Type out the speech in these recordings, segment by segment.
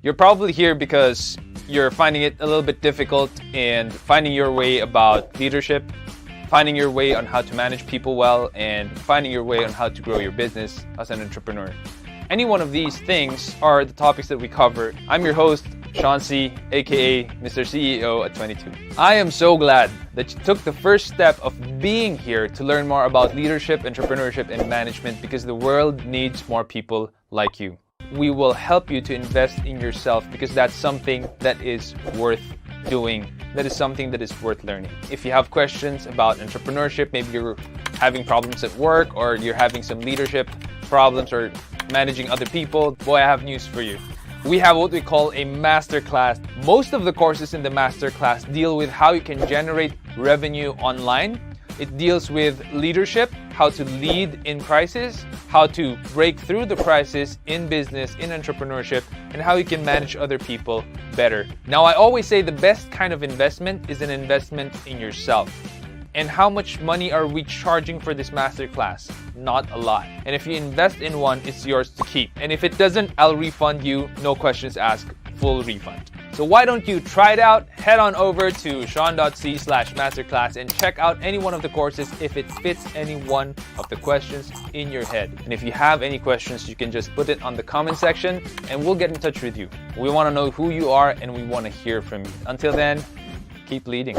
You're probably here because you're finding it a little bit difficult and finding your way about leadership, finding your way on how to manage people well, and finding your way on how to grow your business as an entrepreneur. Any one of these things are the topics that we cover. I'm your host, Sean C., aka Mr. CEO at 22. I am so glad that you took the first step of being here to learn more about leadership, entrepreneurship, and management because the world needs more people like you. We will help you to invest in yourself because that's something that is worth doing. That is something that is worth learning. If you have questions about entrepreneurship, maybe you're having problems at work or you're having some leadership problems or managing other people, boy, I have news for you. We have what we call a masterclass. Most of the courses in the masterclass deal with how you can generate revenue online. It deals with leadership, how to lead in crisis, how to break through the crisis in business, in entrepreneurship, and how you can manage other people better. Now, I always say the best kind of investment is an investment in yourself. And how much money are we charging for this masterclass? Not a lot. And if you invest in one, it's yours to keep. And if it doesn't, I'll refund you, no questions asked, full refund. So why don't you try it out? Head on over to sean.c/masterclass and check out any one of the courses if it fits any one of the questions in your head. And if you have any questions, you can just put it on the comment section and we'll get in touch with you. We want to know who you are and we want to hear from you. Until then, keep leading.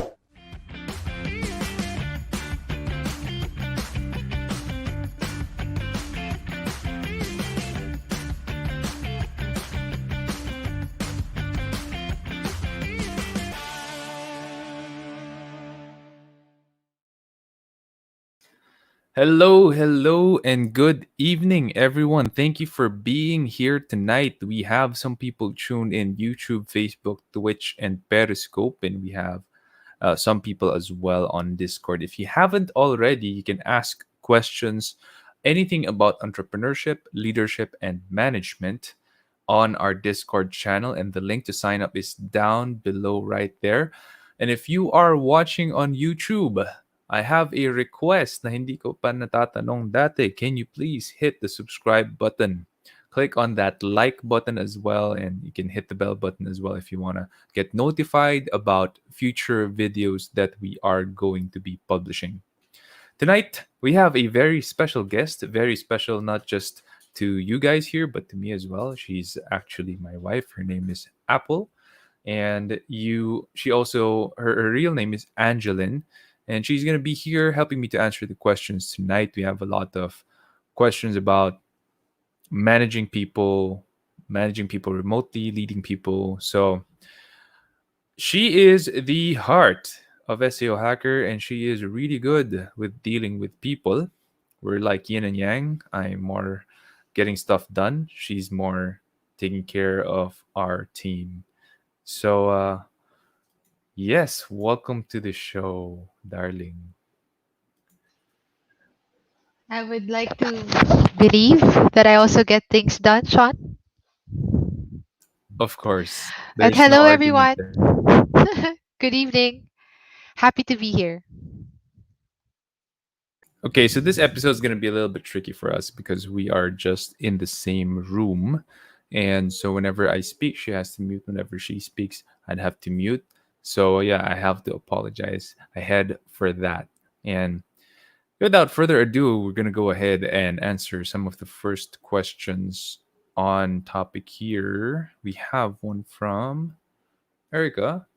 Hello, and good evening, everyone. Thank you for being here tonight. We have some people tuned in YouTube, Facebook, Twitch, and Periscope, and we have some people as well on Discord. If you haven't already, you can ask questions, anything about entrepreneurship, leadership, and management on our Discord channel, and the link to sign up is down below right there. And if you are watching on YouTube, I have a request na hindi ko pa natatanong dati. Can you please hit the subscribe button? Click on that like button as well, and you can hit the bell button as well if you want to get notified about future videos that we are going to be publishing. Tonight, we have a very special guest, very special not just to you guys here, but to me as well. She's actually my wife. Her name is Apple. And she also, her real name is Angeline. And she's going to be here helping me to answer the questions tonight. We have a lot of questions about managing people remotely, leading people. So she is the heart of SEO Hacker, and she is really good with dealing with people. We're like yin and yang. I'm more getting stuff done. She's more taking care of our team. So, yes, welcome to the show, darling. I would like to believe that I also get things done, Sean. Of course, But there's no hello, argument everyone. there. Good evening. Happy to be here. Okay, so this episode is going to be a little bit tricky for us because we are just in the same room. And so whenever I speak, she has to mute. Whenever she speaks, I'd have to mute. So yeah, I have to apologize ahead for that. And without further ado, we're going to go ahead and answer some of the first questions on topic here. We have one from Erica.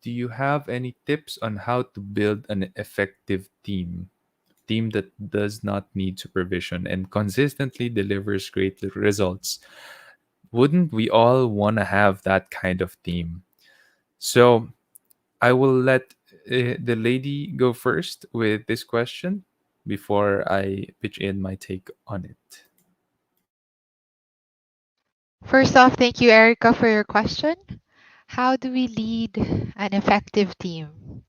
Do you have any tips on how to build an effective team that does not need supervision and consistently delivers great results? Wouldn't we all want to have that kind of team? So I will let the lady go first with this question before I pitch in my take on it. First off, thank you, Erica, for your question. How do we lead an effective team?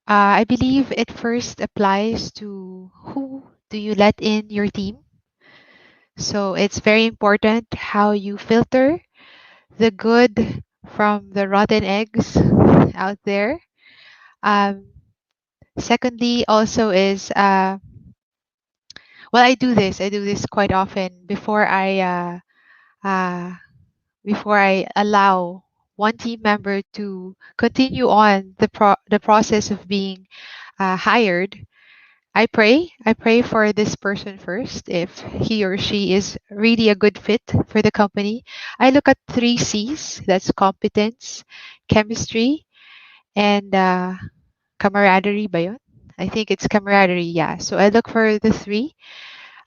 I believe it first applies to who do you let in your team. So it's very important how you filter the good from the rotten eggs out there. Um, Secondly, also is well, I do this. I do this quite often before I before I allow one team member to continue on the process of being hired. I pray for this person first. If he or she is really a good fit for the company, I look at three C's. That's competence, chemistry, and camaraderie ba yun? I think it's camaraderie, yeah. So I look for the three.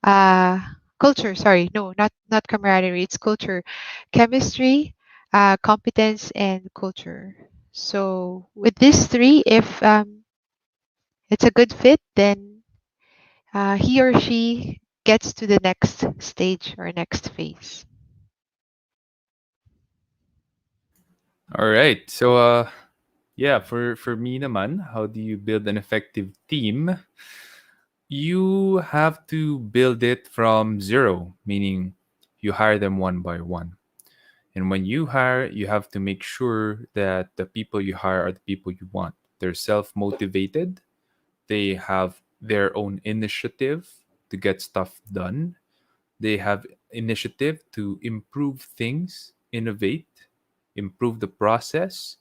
Uh, Culture, sorry, no, not camaraderie, it's culture. Chemistry, competence, and culture. So with these three, if it's a good fit, then he or she gets to the next stage or next phase. All right. So yeah, for me naman, how do you build an effective team? You have to build it from zero, meaning you hire them one by one. And when you hire, you have to make sure that the people you hire are the people you want. They're self motivated, they have their own initiative to get stuff done, they have initiative to improve things, innovate, improve the process,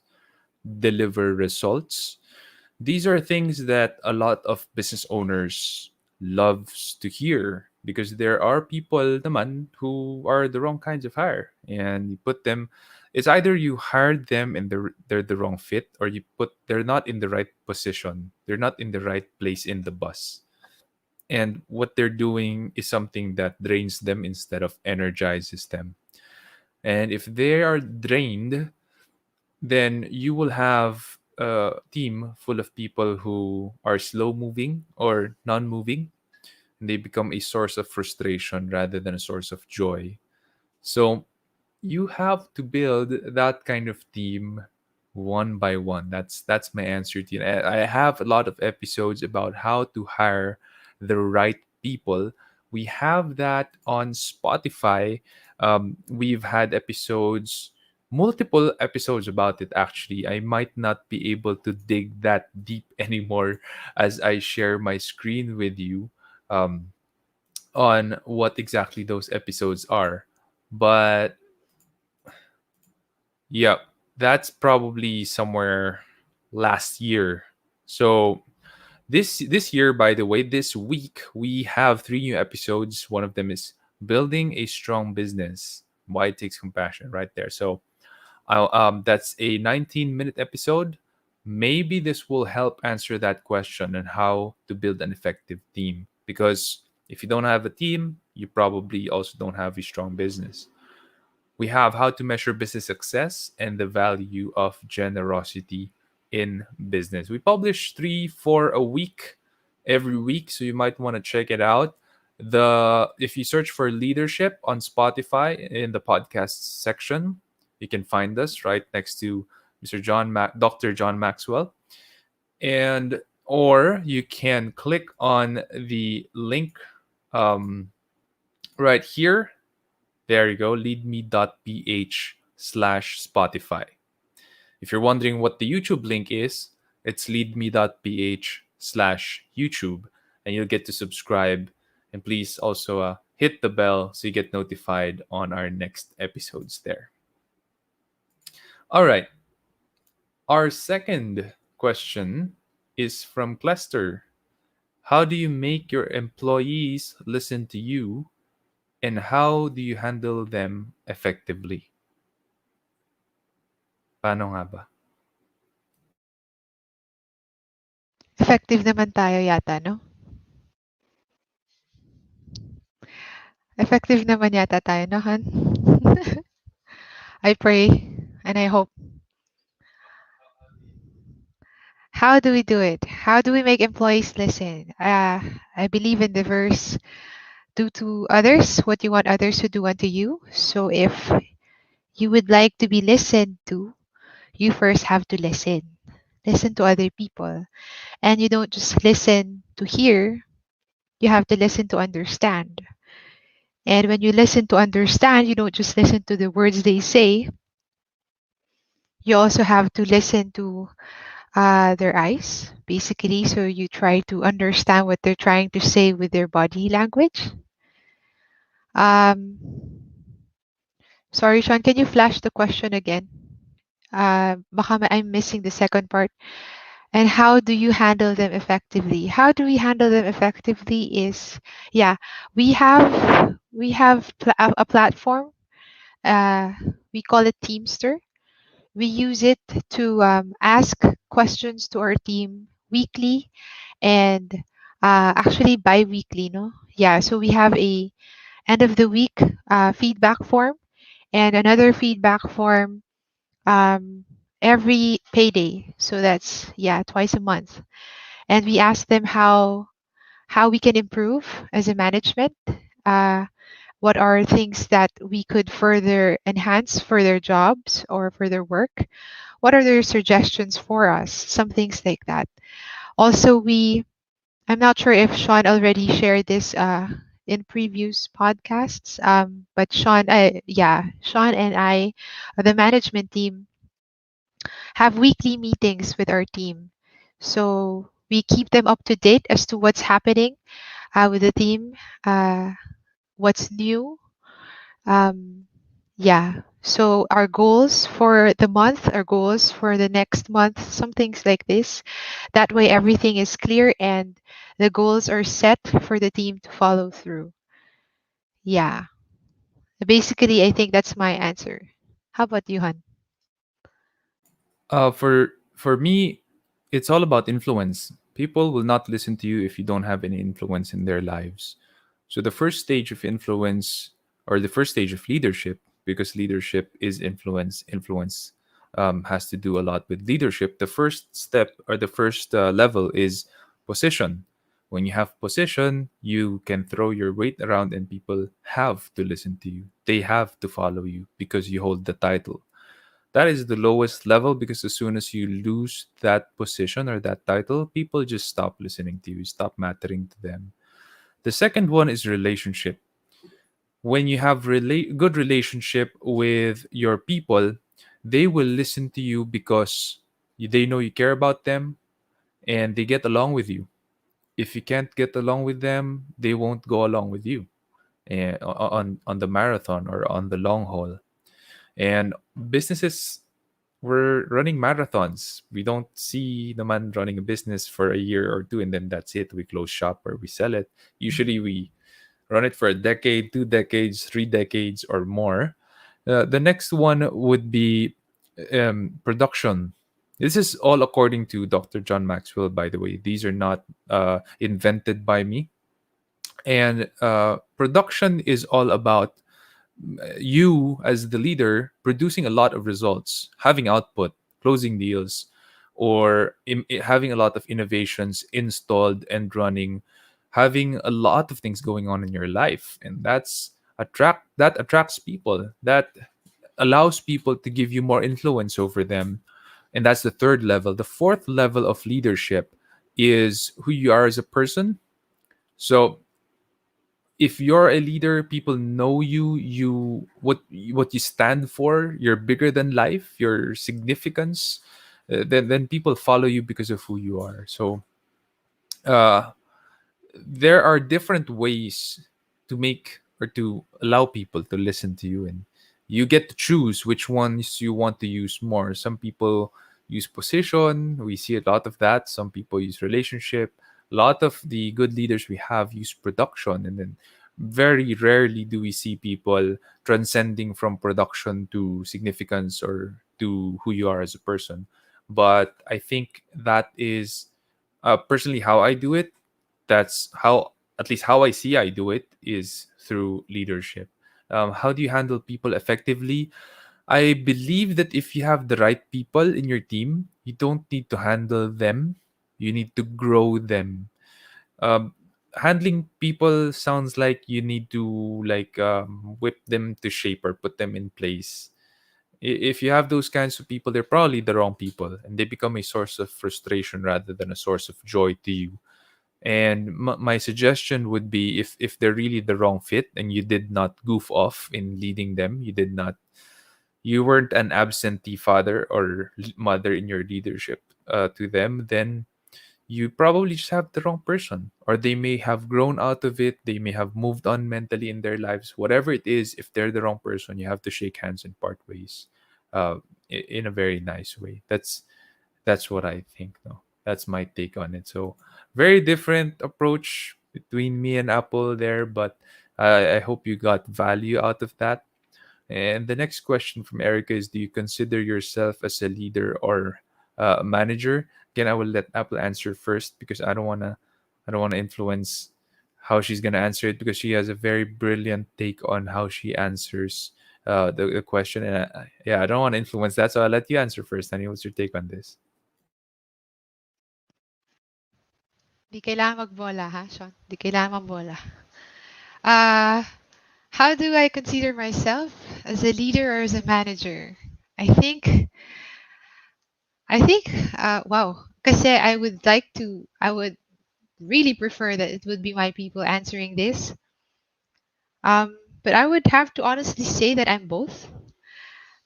deliver results. These are things that a lot of business owners loves to hear because there are people naman who are the wrong kinds of hire, and you put them, it's either you hired them and they're the wrong fit, or you put they're not in the right position, they're not in the right place in the bus, and what they're doing is something that drains them instead of energizes them. And if they are drained, then you will have a team full of people who are slow moving or non moving, and they become a source of frustration rather than a source of joy. So you have to build that kind of team one by one. That's my answer to you. I have a lot of episodes about how to hire the right people. We have that on Spotify. We've had episodes, multiple episodes about it. Actually, I might not be able to dig that deep anymore as I share my screen with you. On what exactly those episodes are. But yeah, that's probably somewhere last year. So this year, by the way, this week we have three new episodes. One of them is building a strong business. Why it takes compassion, right there. So that's a 19-minute episode. Maybe this will help answer that question on how to build an effective team. Because if you don't have a team, you probably also don't have a strong business. We have how to measure business success and the value of generosity in business. We publish 3 4 a week every week, so you might want to check it out. The If you search for leadership on Spotify in the podcast section, you can find us right next to Dr. John Maxwell. And or you can click on the link um, right here. There you go, leadme.ph/Spotify. If you're wondering what the YouTube link is, it's leadme.ph/YouTube, and you'll get to subscribe. And please also hit the bell so you get notified on our next episodes there. All right. Our second question is from Clester. How do you make your employees listen to you, and how do you handle them effectively? Paano nga ba? Effective naman tayo yata, no? Effective naman yata tayo, no, Han? I pray and I hope. How do we do it? How do we make employees listen? I believe in the verse, do to others what you want others to do unto you. So if you would like to be listened to, you first have to listen. Listen to other people. And you don't just listen to hear, you have to listen to understand. And when you listen to understand, you don't just listen to the words they say, you also have to listen to their eyes, basically. So you try to understand what they're trying to say with their body language. Um, Sorry, Sean, can you flash the question again? I'm missing the second part. And how do you handle them effectively? How do we handle them effectively is, yeah, we have a platform. Uh, we call it Teamster. We use it to ask questions to our team weekly and actually bi-weekly, no? Yeah, so we have a end of the week feedback form and another feedback form um, every payday. So that's yeah, twice a month. And we ask them how we can improve as a management. Uh, what are things that we could further enhance for their jobs or for their work? What are their suggestions for us? Some things like that. Also, I'm not sure if Sean already shared this in previous podcasts, but Sean and I, the management team, have weekly meetings with our team. So we keep them up to date as to what's happening with the team, uh, what's new. Um, yeah. So our goals for the month, our goals for the next month, some things like this. That way everything is clear and the goals are set for the team to follow through. Yeah. Basically, I think that's my answer. How about you, Han? For me, it's all about influence. People will not listen to you if you don't have any influence in their lives. So the first stage of influence, or the first stage of leadership, because leadership is influence. Influence has to do a lot with leadership. The first step, or the first level, is position. When you have position, you can throw your weight around, and people have to listen to you. They have to follow you because you hold the title. That is the lowest level, because as soon as you lose that position or that title, people just stop listening to you, stop mattering to them. The second one is relationship. When you have good relationship with your people, they will listen to you because they know you care about them and they get along with you. If you can't get along with them, they won't go along with you on the marathon or on the long haul. And businesses, we're running marathons. We don't see the man running a business for a year or two and then that's it. We close shop or we sell it. Usually we run it for a decade, 2 decades, 3 decades, or more. The next one would be production. This is all according to Dr. John Maxwell, by the way. These are not invented by me. And production is all about you as the leader producing a lot of results, having output, closing deals, or having a lot of innovations installed and running, having a lot of things going on in your life, and that attracts people. That allows people to give you more influence over them, and that's the third level. The fourth level of leadership is who you are as a person. So if you're a leader, people know you, what you stand for, you're bigger than life, your significance, then people follow you because of who you are. So uh there are different ways to make or to allow people to listen to you, and you get to choose which ones you want to use more. Some people use position, we see a lot of that. Some people use relationship. A lot of the good leaders we have use production, and then very rarely do we see people transcending from production to significance or to who you are as a person. But I think that is personally how I do it. That's how, at least how I see I do it, is through leadership. How do you handle people effectively? I believe that if you have the right people in your team, you don't need to handle them, you need to grow them. um, Handling people sounds like you need to like whip them to shape or put them in place. If you have those kinds of people, they're probably the wrong people, and they become a source of frustration rather than a source of joy to you. And my suggestion would be, if they're really the wrong fit and you did not goof off in leading them, you weren't an absentee father or mother in your leadership to them, then you probably just have the wrong person, or they may have grown out of it, they may have moved on mentally in their lives. Whatever it is, if they're the wrong person, you have to shake hands and part ways, uh, in a very nice way. That's what I think. No, that's my take on it. So very different approach between me and Apple there, but I hope you got value out of that. And the next question from Erica is: do you consider yourself as a leader or a manager? Again, I will let Apple answer first because I don't wanna influence how she's gonna answer it, because she has a very brilliant take on how she answers the question. And yeah, I don't want to influence that, so I'll let you answer first. Honey, what's your take on this? Di kailangan magbola, ha, Sean? Di kailangan magbola. Uh, how do I consider myself as a leader or as a manager? I think, wow. Kasi I would really prefer that it would be my people answering this. But I would have to honestly say that I'm both.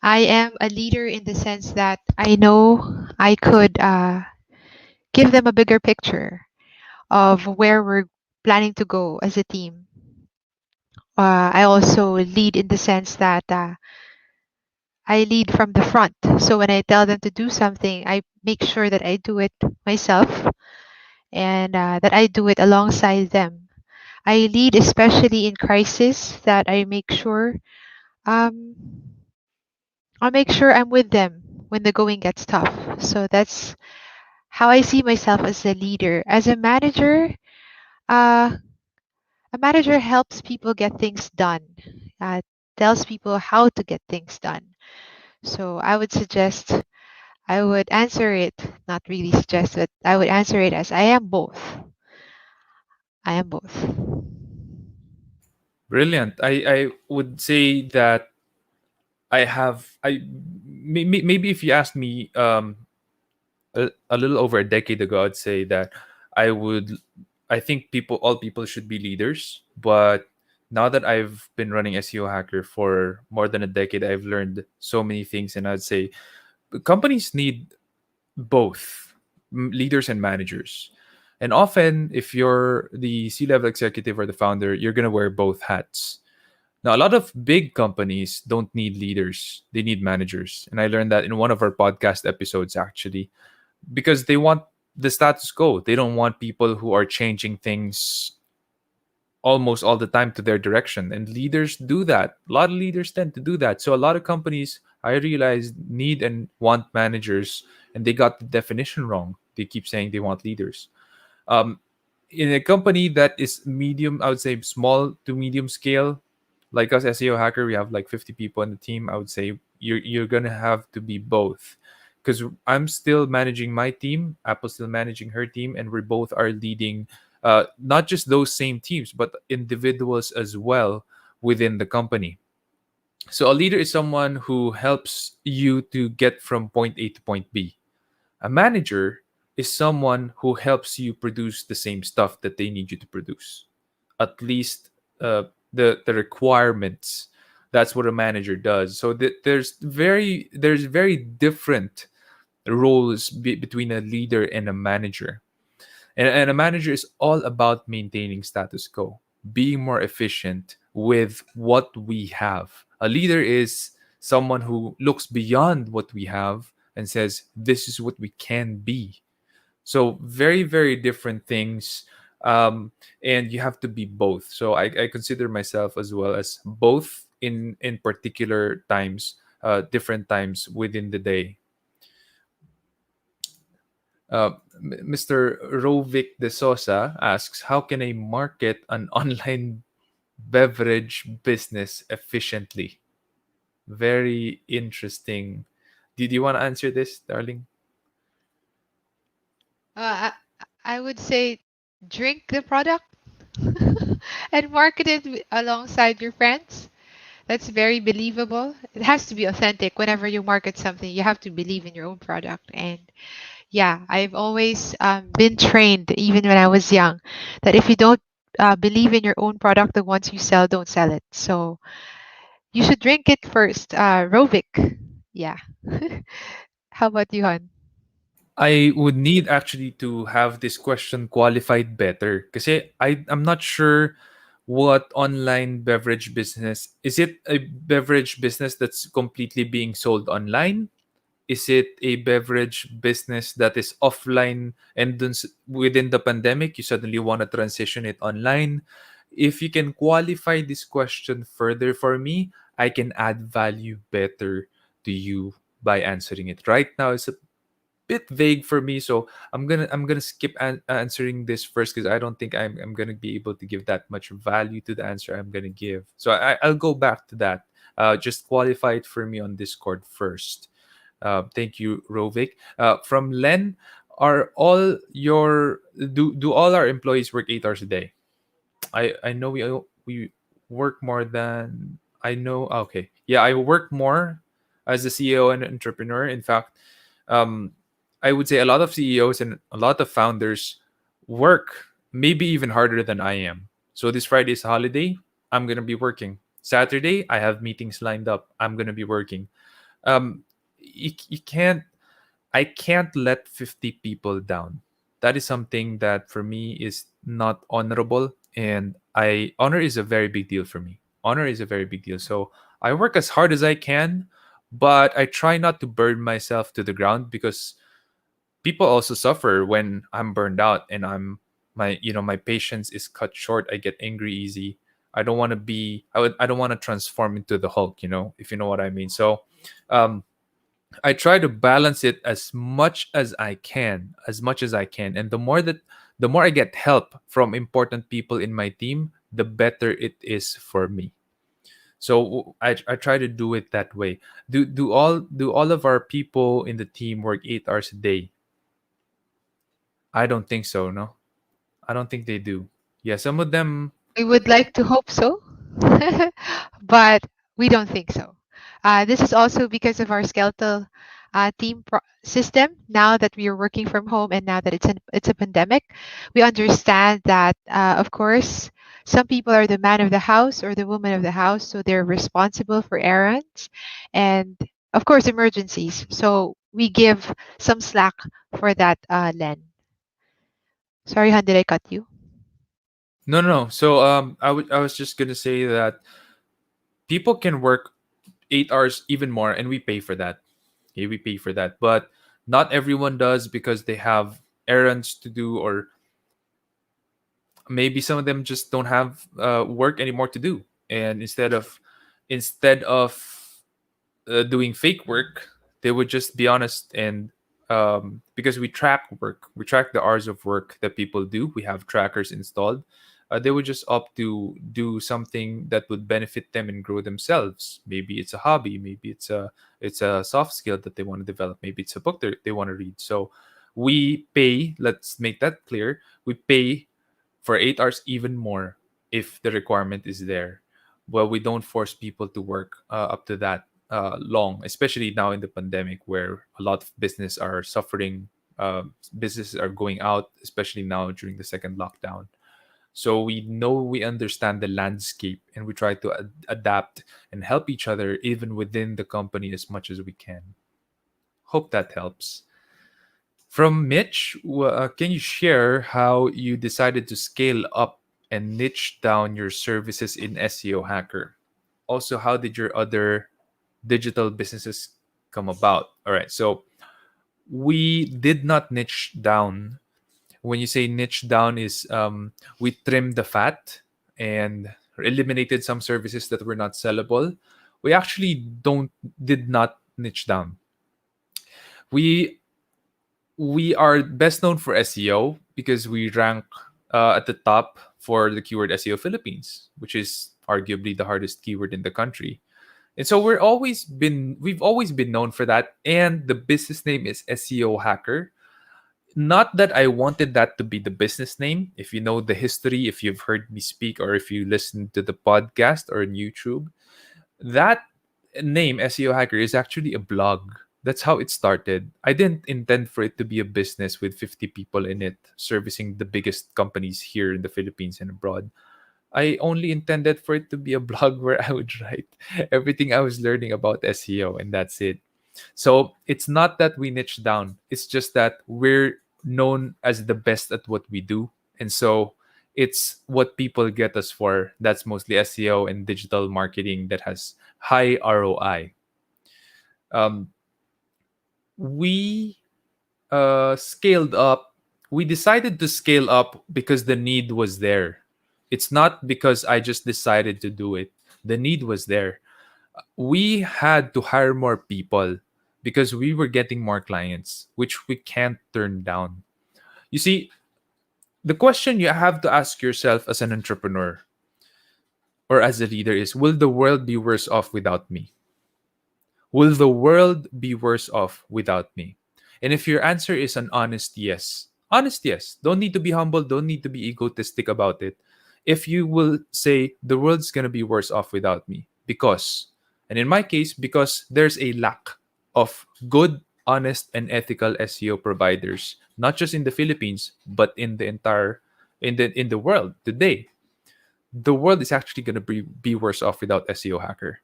I am a leader in the sense that I know I could give them a bigger picture of where we're planning to go as a team. I also lead in the sense that I lead from the front. So when I tell them to do something, I make sure that I do it myself and that I do it alongside them. I lead especially in crisis, that um, I'll make sure I'm with them when the going gets tough. So that's how I see myself as a leader. As uh, a manager helps people get things done, uh, tells people how to get things done. So I would answer it, not really suggest, but I would answer it as I am both. I am both. Brilliant. I would say that maybe if you asked me a little over a decade ago, I'd say that I would I think all people should be leaders. But now that I've been running SEO Hacker for more than a decade, I've learned so many things, and I'd say companies need both leaders and managers. And often, if you're the C-level executive or the founder, you're gonna wear both hats. Now, a lot of big companies don't need leaders; they need managers, and I learned that in one of our podcast episodes, actually, because they want the status quo. They don't want people who are changing things almost all the time to their direction. And leaders do that. A lot of leaders tend to do that. So a lot of companies, I realized, need and want managers, and they got the definition wrong. They keep saying they want leaders. Um, in a company that is medium, I would say small to medium scale, like us SEO Hacker, we have like 50 people in the team. I would say you're gonna have to be both, because I'm still managing my team, Apple's still managing her team, and we both are leading not just those same teams, but individuals as well within the company. So a leader is someone who helps you to get from point A to point B. A manager is someone who helps you produce the same stuff that they need you to produce. At least the requirements. That's what a manager does. So there's very different roles between a leader and a manager. And a manager is all about maintaining status quo, being more efficient with what we have. A leader is someone who looks beyond what we have and says, this is what we can be. So, very, very different things. And you have to be both. So, I consider myself as well as both in particular times, different times within the day. Mr. Rovic de Sosa asks, how can I market an online beverage business efficiently? Very interesting. Did you want to answer this, darling? Uh, I would say drink the product and market it alongside your friends. That's very believable. It has to be authentic. Whenever you market something, you have to believe in your own product. And yeah, I've always been trained, even when I was young, that if you don't believe in your own product, the ones you sell, don't sell it. So you should drink it first. Rovic. Yeah. How about you, Han? I would need actually to have this question qualified better. Kasi I'm not sure what online beverage business is. It a beverage business that's completely being sold online? Is it a beverage business that is offline and then within the pandemic you suddenly want to transition it online? If you can qualify this question further for me, I can add value better to you by answering it. Right now it's a bit vague for me, so I'm gonna skip answering this first because I don't think I'm gonna be able to give that much value to the answer I'm gonna give. So I'll go back to that. Just qualify it for me on Discord first. Thank you, Rovik. From Len, are all your do all our employees work 8 hours a day? I know we work more than I know. Okay, yeah, I work more as a CEO and entrepreneur. In fact, um, I would say a lot of CEOs and a lot of founders work maybe even harder than I am. So this Friday is a holiday. I'm gonna be working. Saturday, I have meetings lined up. I'm gonna be working. You can't I can't let 50 people down. That is something that for me is not honorable, and I honor is a very big deal for me. Honor is a very big deal. So I work as hard as I can, but I try not to burn myself to the ground because people also suffer when I'm burned out and my patience is cut short. I get angry easy. I don't want to transform into the Hulk, if you know what I mean. So um I try to balance it as much as I can. And the more I get help from important people in my team, the better it is for me. So I try to do it that way. Do all of our people in the team work 8 hours a day? I don't think so, no. I don't think they do. Yeah, some of them. We would like to hope so, but we don't think so. This is also because of our skeletal system. Now that we are working from home and now that it's a pandemic, we understand that, of course, some people are the man of the house or the woman of the house, so they're responsible for errands and, of course, emergencies. So we give some slack for that, Len. Sorry, Han, did I cut you? No, no, no. So I was just gonna say that people can work 8 hours even more, and we pay for that. Okay, we pay for that, but not everyone does because they have errands to do, or maybe some of them just don't have work anymore to do, and instead of doing fake work, they would just be honest and because we track work, we track the hours of work that people do. We have trackers installed. They would just opt to do something that would benefit them and grow themselves. Maybe it's a hobby. Maybe it's a soft skill that they want to develop. Maybe it's a book they want to read. So we pay. Let's make that clear. We pay for 8 hours even more if the requirement is there. Well, we don't force people to work up to that long, especially now in the pandemic where a lot of business are suffering. Businesses are going out, especially now during the second lockdown. So we understand the landscape and we try to adapt and help each other even within the company as much as we can. Hope that helps. From Mitch, can you share how you decided to scale up and niche down your services in SEO Hacker? Also, how did your other digital businesses come about? All right, so we did not niche down. When you say niche down, is we trimmed the fat and eliminated some services that were not sellable. We actually don't did not niche down. We we are best known for SEO because we rank at the top for the keyword SEO Philippines, which is arguably the hardest keyword in the country. And so we've always been known for that. And the business name is SEO Hacker. Not that I wanted that to be the business name. If you know the history, if you've heard me speak, or if you listen to the podcast or on YouTube, that name SEO Hacker is actually a blog. That's how it started. I didn't intend for it to be a business with 50 people in it servicing the biggest companies here in the Philippines and abroad. I only intended for it to be a blog where I would write everything I was learning about SEO, and that's it. So it's not that we niche down, it's just that we're known as the best at what we do. And so it's what people get us for. That's mostly SEO and digital marketing that has high ROI. Um, we scaled up. We decided to scale up because the need was there. It's not because I just decided to do it. The need was there. We had to hire more people because we were getting more clients, which we can't turn down. You see, the question you have to ask yourself as an entrepreneur or as a leader is, will the world be worse off without me? Will the world be worse off without me? And if your answer is an honest yes, don't need to be humble, don't need to be egotistic about it. If you will say, the world's going to be worse off without me, because, and in my case, because there's a lack of good, honest, and ethical SEO providers, not just in the Philippines, but in the entire, in the world today. The world is actually going to be worse off without SEO hacker.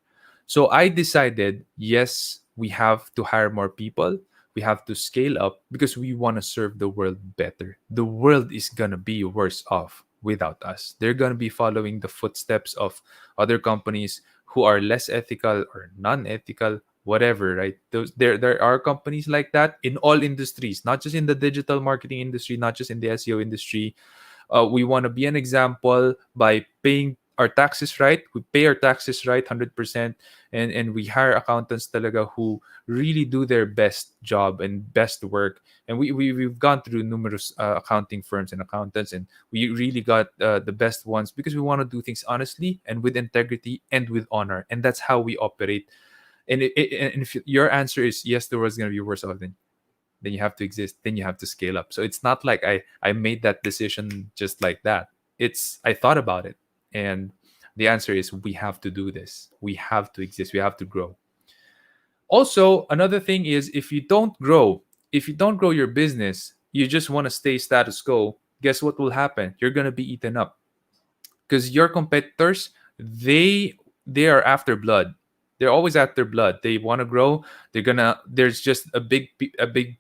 So I decided, yes, we have to hire more people. We have to scale up because we want to serve the world better. The world is going to be worse off without us. They're going to be following the footsteps of other companies who are less ethical or non-ethical, whatever, right? There are companies like that in all industries, not just in the digital marketing industry, not just in the SEO industry. We want to be an example by paying our taxes right. We pay our taxes right 100%, and we hire accountants talaga who really do their best job and best work. And we've gone through numerous accounting firms and accountants, and we really got the best ones because we want to do things honestly and with integrity and with honor. And that's how we operate. And if your answer is yes, the world's going to be worse off, then you have to exist, then you have to scale up. So it's not like I made that decision just like that. It's I thought about it, and the answer is we have to do this. We have to exist, we have to grow. Also, another thing is, if you don't grow your business, you just want to stay status quo, guess what will happen? You're going to be eaten up because your competitors, they are after blood. They're always after blood. They want to grow. There's just a big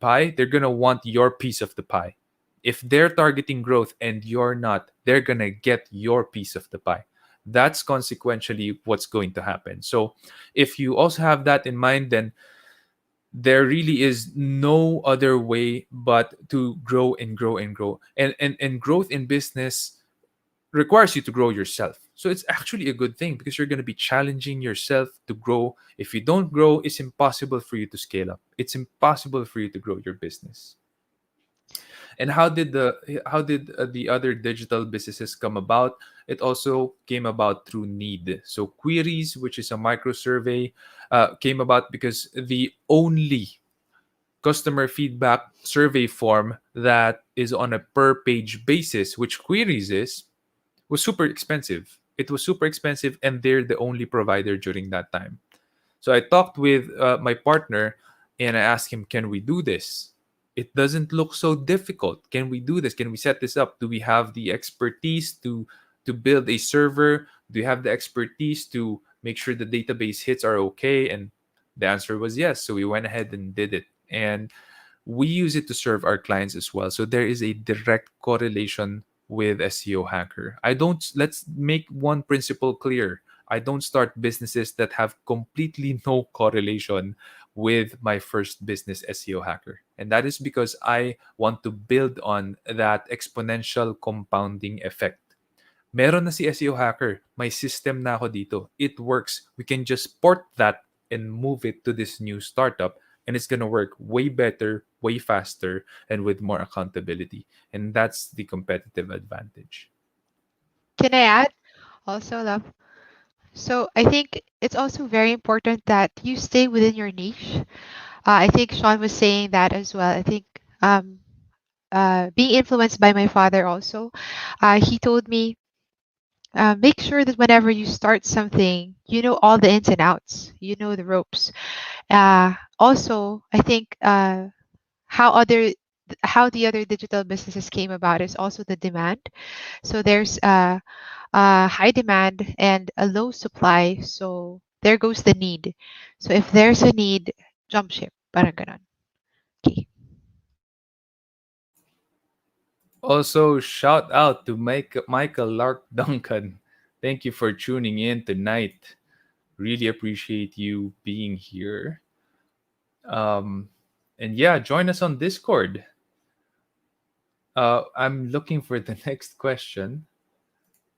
pie. They're gonna want your piece of the pie. If they're targeting growth and you're not, they're gonna get your piece of the pie. That's consequentially what's going to happen. So if you also have that in mind, then there really is no other way but to grow and grow and grow. And growth in business requires you to grow yourself. So it's actually a good thing because you're going to be challenging yourself to grow. If you don't grow, it's impossible for you to scale up. It's impossible for you to grow your business. And how did the other digital businesses come about? It also came about through need. So queries, which is a micro survey, came about because the only customer feedback survey form that is on a per page basis, which queries is, was super expensive. It was super expensive, and they're the only provider during that time. So I talked with my partner, and I asked him, "Can we do this? It doesn't look so difficult. Can we do this? Can we set this up? Do we have the expertise to build a server? Do you have the expertise to make sure the database hits are okay?" And the answer was yes. So we went ahead and did it, and we use it to serve our clients as well. So there is a direct correlation with SEO hacker. I don't Let's make one principle clear. I don't start businesses that have completely no correlation with my first business, SEO hacker. And that is because I want to build on that exponential compounding effect. Meron na si SEO hacker. May system na ako dito. It works. We can just port that and move it to this new startup, and it's going to work way better, way faster, and with more accountability. And that's the competitive advantage. Can I add also, love? So I think it's also very important that you stay within your niche. I think Sean was saying that as well. I think being influenced by my father also, he told me, make sure that whenever you start something, you know all the ins and outs, you know the ropes. Also, I think how other how the other digital businesses came about is also the demand. So there's a high demand and a low supply. So there goes the need. So if there's a need, jump ship. Parang ganon. Okay. Also, shout out to Michael Lark Duncan. Thank you for tuning in tonight. Really appreciate you being here. Um, and yeah, join us on Discord. I'm looking for the next question,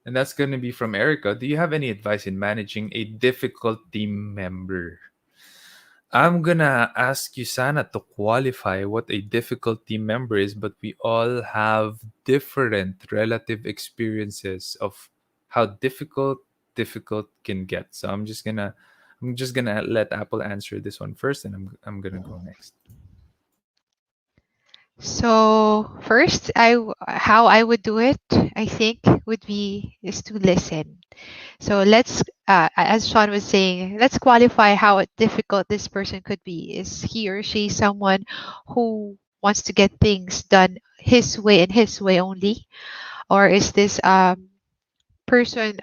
and that's going to be from Erica. Do you have any advice in managing a difficult team member? I'm gonna ask you, Sana, to qualify what a difficult team member is, but we all have different relative experiences of how difficult can get. So I'm just gonna let Apple answer this one first, and I'm gonna go next. So first, how I would do it, I think, would be is to listen. So let's, as Sean was saying, let's qualify how difficult this person could be. Is he or she someone who wants to get things done his way and his way only, or is this person?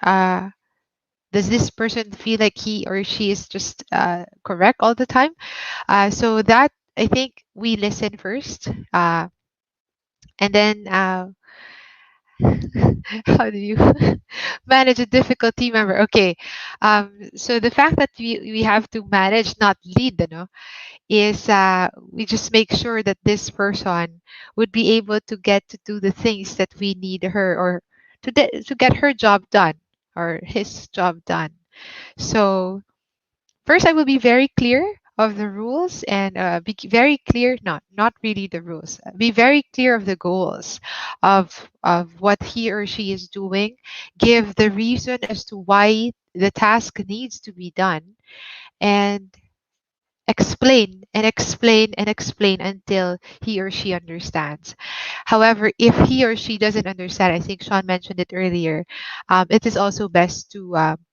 Does this person feel like he or she is just correct all the time? So that I think we listen first, and then how do you manage a difficult team member? Okay, so the fact that we have to manage, not lead, is we just make sure that this person would be able to get to do the things that we need her or to get her job done or his job done. So first, I will be very clear of the rules and very clear, not really the rules. Be very clear of the goals of what he or she is doing. Give the reason as to why the task needs to be done, and explain and explain and explain until he or she understands. However, if he or she doesn't understand, I think Sean mentioned it earlier. It is also best to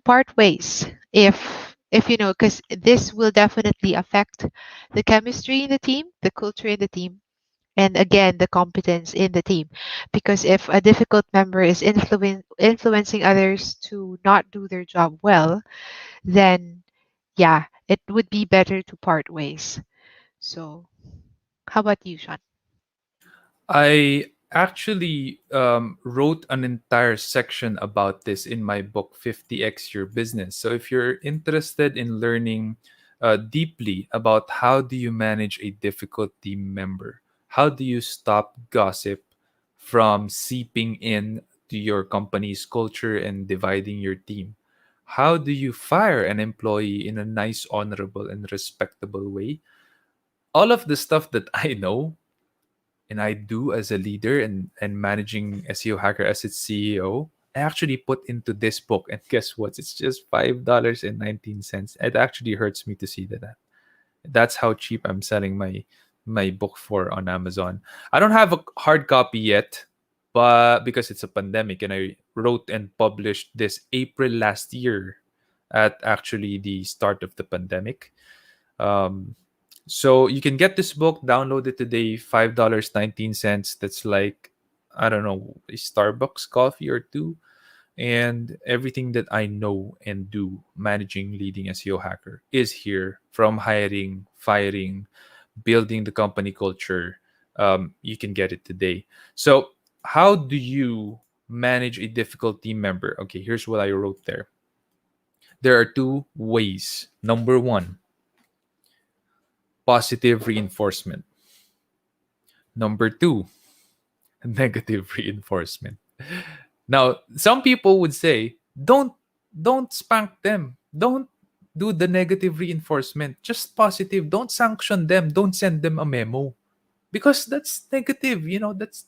part ways if because this will definitely affect the chemistry in the team, the culture in the team, and again the competence in the team. Because if a difficult member is influencing others to not do their job well, then yeah, it would be better to part ways. So how about you, Sean? I actually wrote an entire section about this in my book 50x Your Business. So if you're interested in learning deeply about how do you manage a difficult team member, how do you stop gossip from seeping in to your company's culture and dividing your team, how do you fire an employee in a nice, honorable, and respectable way, all of the stuff that I know and I do as a leader and managing SEO Hacker as its CEO, I actually put into this book. And guess what? It's just $5.19. It actually hurts me to see that's how cheap I'm selling my book for on Amazon. I don't have a hard copy yet, but because it's a pandemic and I wrote and published this April last year at actually the start of the pandemic. Um, so you can get this book, download it today, $5.19. That's like, I don't know, a Starbucks coffee or two. And everything that I know and do managing leading SEO hacker is here, from hiring, firing, building the company culture. You can get it today. So, how do you manage a difficult team member? Okay, here's what I wrote there. There are two ways. Number one, positive reinforcement. Number two, negative reinforcement. Now, some people would say, don't spank them. Don't do the negative reinforcement. Just positive. Don't sanction them. Don't send them a memo. Because that's negative,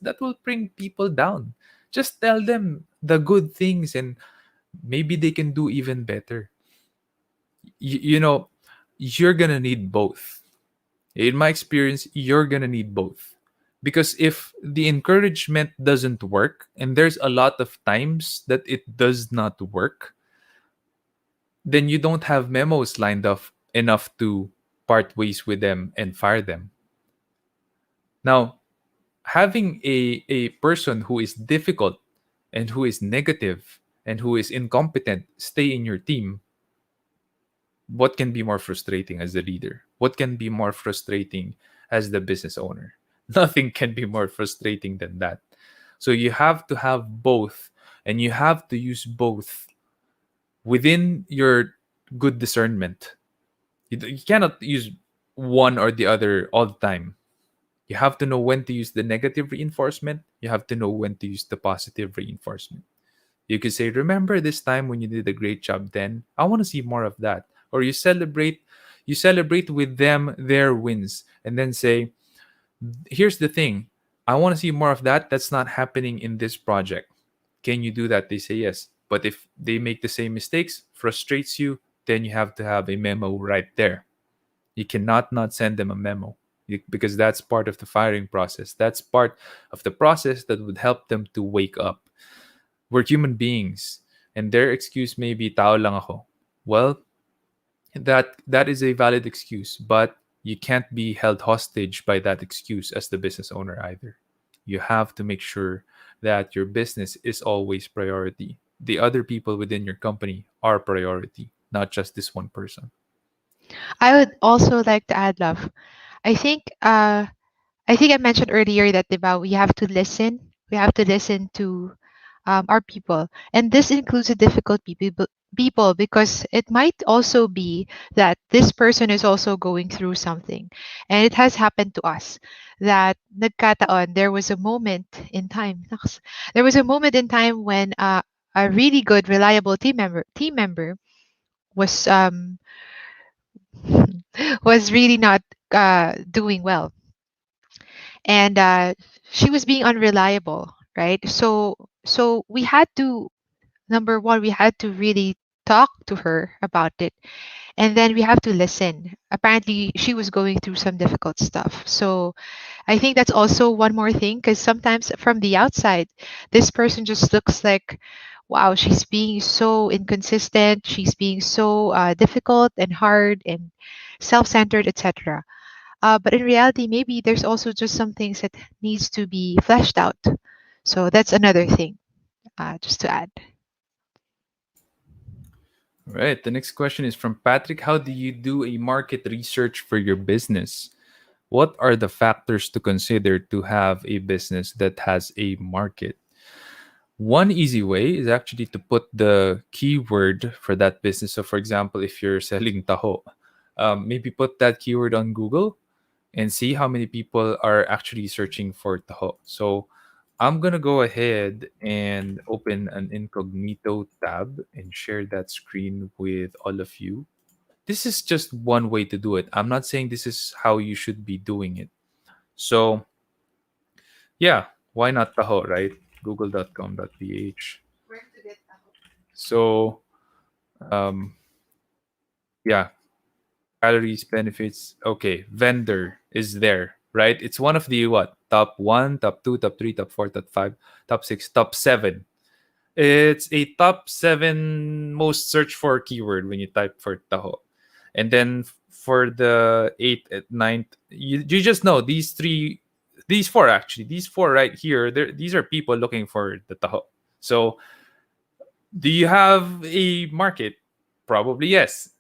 that will bring people down. Just tell them the good things and maybe they can do even better. You know, you're gonna need both. In my experience, you're gonna need both. Because if the encouragement doesn't work, and there's a lot of times that it does not work, then you don't have memos lined up enough to part ways with them and fire them. Now, having a person who is difficult and who is negative and who is incompetent stay in your team, What can be more frustrating as the leader? What can be more frustrating as the business owner? Nothing can be more frustrating than that. So you have to have both, and you have to use both within your good discernment. You cannot use one or the other all the time. You have to know when to use the negative reinforcement. You have to know when to use the positive reinforcement. You could say, "Remember this time when you did a great job then? I want to see more of that." Or you celebrate with them their wins and then say, "Here's the thing. I want to see more of that. That's not happening in this project. Can you do that?" They say yes. But if they make the same mistakes, frustrates you, then you have to have a memo right there. You cannot not send them a memo because that's part of the firing process. That's part of the process that would help them to wake up. We're human beings, and their excuse may be tao lang ako. Well, that is a valid excuse, but you can't be held hostage by that excuse as the business owner either. You have to make sure that your business is always priority. The other people within your company are priority, not just this one person. I would also like to add, love. I think I mentioned earlier that diba, we have to listen. We have to listen to our people, and this includes the difficult people because it might also be that this person is also going through something, and it has happened to us that nagkataon there was a moment in time. Naks, there was a moment in time when a really good, reliable team member was was really not doing well, and she was being unreliable, right? So we had to, number one, we had to really talk to her about it, and then we have to listen. Apparently she was going through some difficult stuff, so I think that's also one more thing, because sometimes from the outside this person just looks like, wow, she's being so inconsistent, she's being so difficult and hard and self-centered, etc. But in reality, maybe there's also just some things that needs to be fleshed out. So that's another thing, just to add. All right. The next question is from Patrick. How do you do a market research for your business? What are the factors to consider to have a business that has a market? One easy way is actually to put the keyword for that business. So, for example, if you're selling taho, maybe put that keyword on Google and see how many people are actually searching for taho. So, I'm going to go ahead and open an incognito tab and share that screen with all of you. This is just one way to do it. I'm not saying this is how you should be doing it. So, yeah, why not taho, right? Google.com.ph. So, um, yeah, calories, benefits. Okay, vendor is there, right? It's one of the what? Top 1, top 2, top 3, top 4, top 5, top 6, top 7. It's a top 7 most searched for keyword when you type for taho. And then for the 8th at ninth, you just know these three, these four actually, these four right here, these are people looking for the taho. So do you have a market? Probably yes.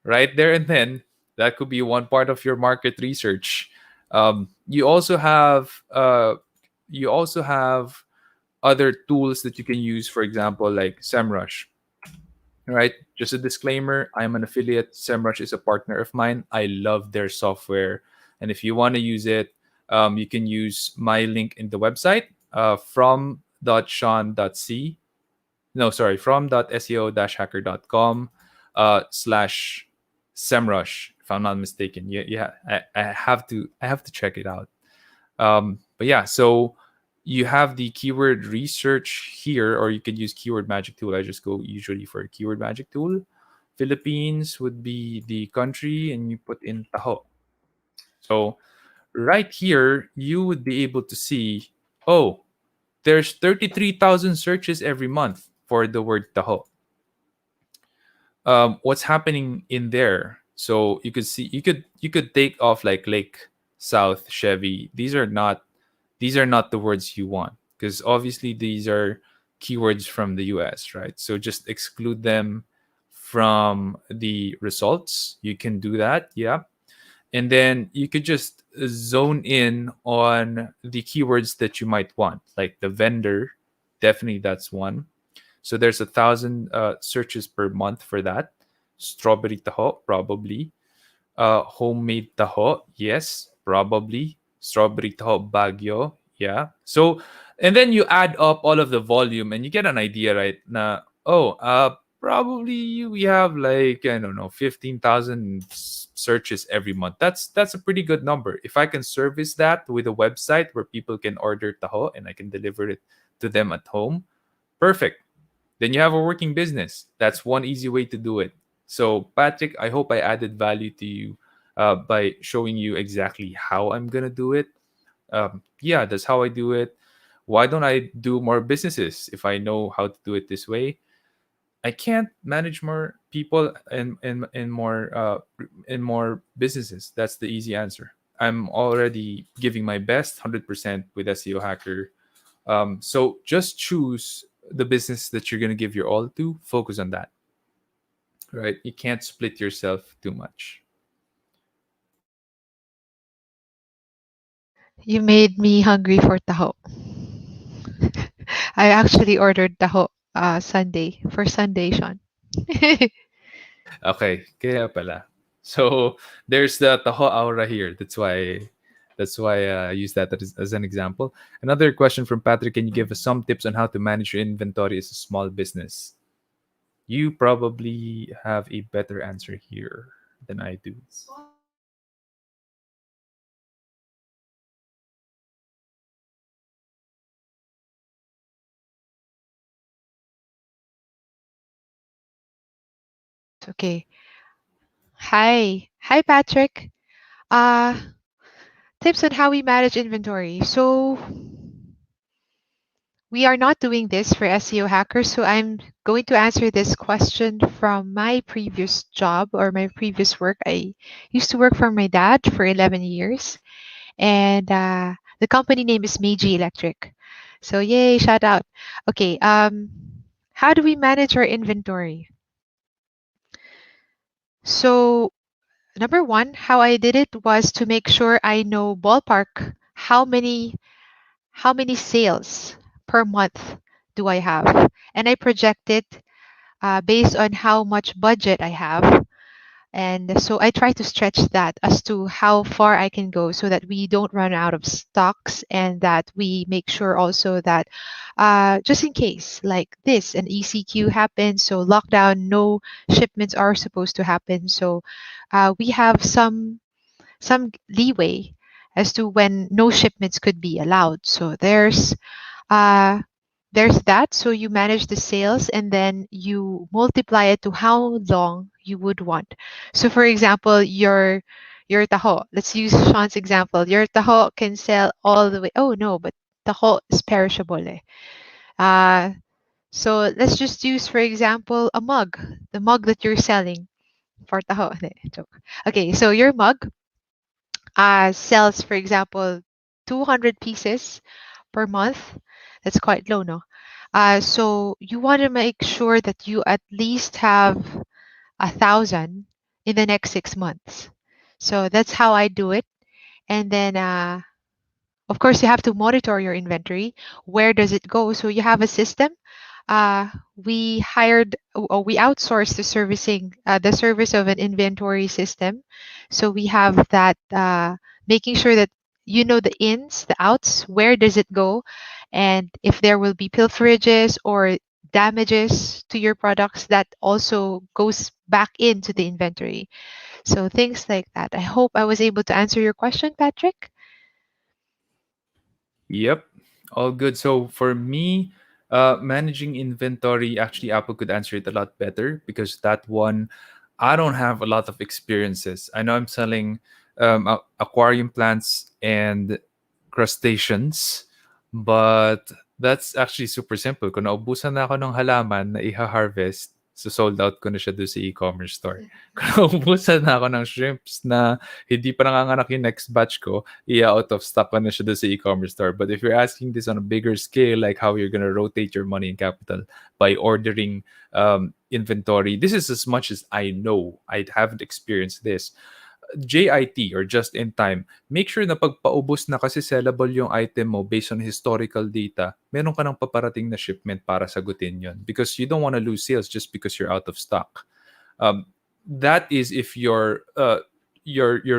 Right there and then, that could be one part of your market research. You also have other tools that you can use, for example, like SEMrush. Right? Just a disclaimer, I'm an affiliate. SEMrush is a partner of mine. I love their software. And if you want to use it, you can use my link in the website, from.sean.c. No, sorry, from.seo-hacker.com slash SEMrush, if I'm not mistaken. Yeah, I have to check it out. But yeah, so you have the keyword research here, or you could use keyword magic tool. I just go usually for keyword magic tool. Philippines would be the country, and you put in taho. So right here, you would be able to see, oh, there's 33,000 searches every month for the word taho. What's happening in there? So you could see, you could take off like Lake, South, Chevy. These are not the words you want, because obviously these are keywords from the US, right? So just exclude them from the results. You can do that, yeah. And then you could just zone in on the keywords that you might want, like the vendor. Definitely, that's one. So there's 1,000 searches per month for that. Strawberry taho, probably. Homemade taho, yes, probably. Strawberry taho Baguio, yeah. So, and then you add up all of the volume and you get an idea, right? Na, oh, probably we have like, I don't know, 15,000 searches every month. That's a pretty good number. If I can service that with a website where people can order taho and I can deliver it to them at home, perfect. Then you have a working business. That's one easy way to do it. So, Patrick, I hope I added value to you by showing you exactly how I'm going to do it. Yeah, that's how I do it. Why don't I do more businesses if I know how to do it this way? I can't manage more people and more businesses. That's the easy answer. I'm already giving my best 100% with SEO Hacker. So just choose the business that you're going to give your all to. Focus on that, right? You can't split yourself too much. You made me hungry for taho. I actually ordered taho Sunday for Sunday, Sean. Okay, kaya pala. So there's the taho aura here. That's why I use that as an example. Another question from Patrick: Can you give us some tips on how to manage your inventory as a small business? You probably have a better answer here than I do. Okay. Hi. Hi, Patrick. Uh, Tips on how we manage inventory. So we are not doing this for SEO hackers. So I'm going to answer this question from my previous job or my previous work. I used to work for my dad for 11 years, and the company name is Meiji Electric. So yay, shout out. Okay. How do we manage our inventory? So number one, how I did it was to make sure I know ballpark how many sales per month do I have, and I project it based on how much budget I have. And so I try to stretch that as to how far I can go so that we don't run out of stocks, and that we make sure also that just in case like this, an ECQ happens, so lockdown, no shipments are supposed to happen. So we have some leeway as to when no shipments could be allowed. So uh, there's that. So you manage the sales and then you multiply it to how long you would want. So for example, your taho. Let's use Sean's example. Your taho can sell all the way. Oh no, but taho is perishable. Eh. Uh, so let's just use, for example, a mug. The mug that you're selling for taho. Joke. Okay, so your mug sells, for example, 200 pieces per month. That's quite low, no? So you want to make sure that you at least have 1,000 in the next 6 months. So that's how I do it. And then, of course, you have to monitor your inventory. Where does it go? So you have a system. We hired or we outsourced the service of an inventory system. So we have that, making sure that you know the ins, the outs, where does it go, and if there will be pilferages or damages to your products, that also goes back into the inventory. So things like that. I hope I was able to answer your question, Patrick. Yep, all good. So for me, managing inventory, actually, Apple could answer it a lot better because that one, I don't have a lot of experiences. I know I'm selling aquarium plants and crustaceans, but that's actually super simple. Kung naubusan na ako ng halaman na iha-harvest, So sold out ko na siya doon sa e-commerce store. Kung naubusan na ako ng shrimps na hindi pa nanganganak yung next batch ko, out of stock ko na siya doon sa e-commerce store. But if you're asking this on a bigger scale, like how you're gonna rotate your money and capital by ordering inventory, this is as much as I know. I haven't experienced this. JIT or just in time, make sure na pagpaubos na kasi sellable yung item mo based on historical data, meron ka ng paparating na shipment para sagutin yon because you don't want to lose sales just because you're out of stock. That is if you're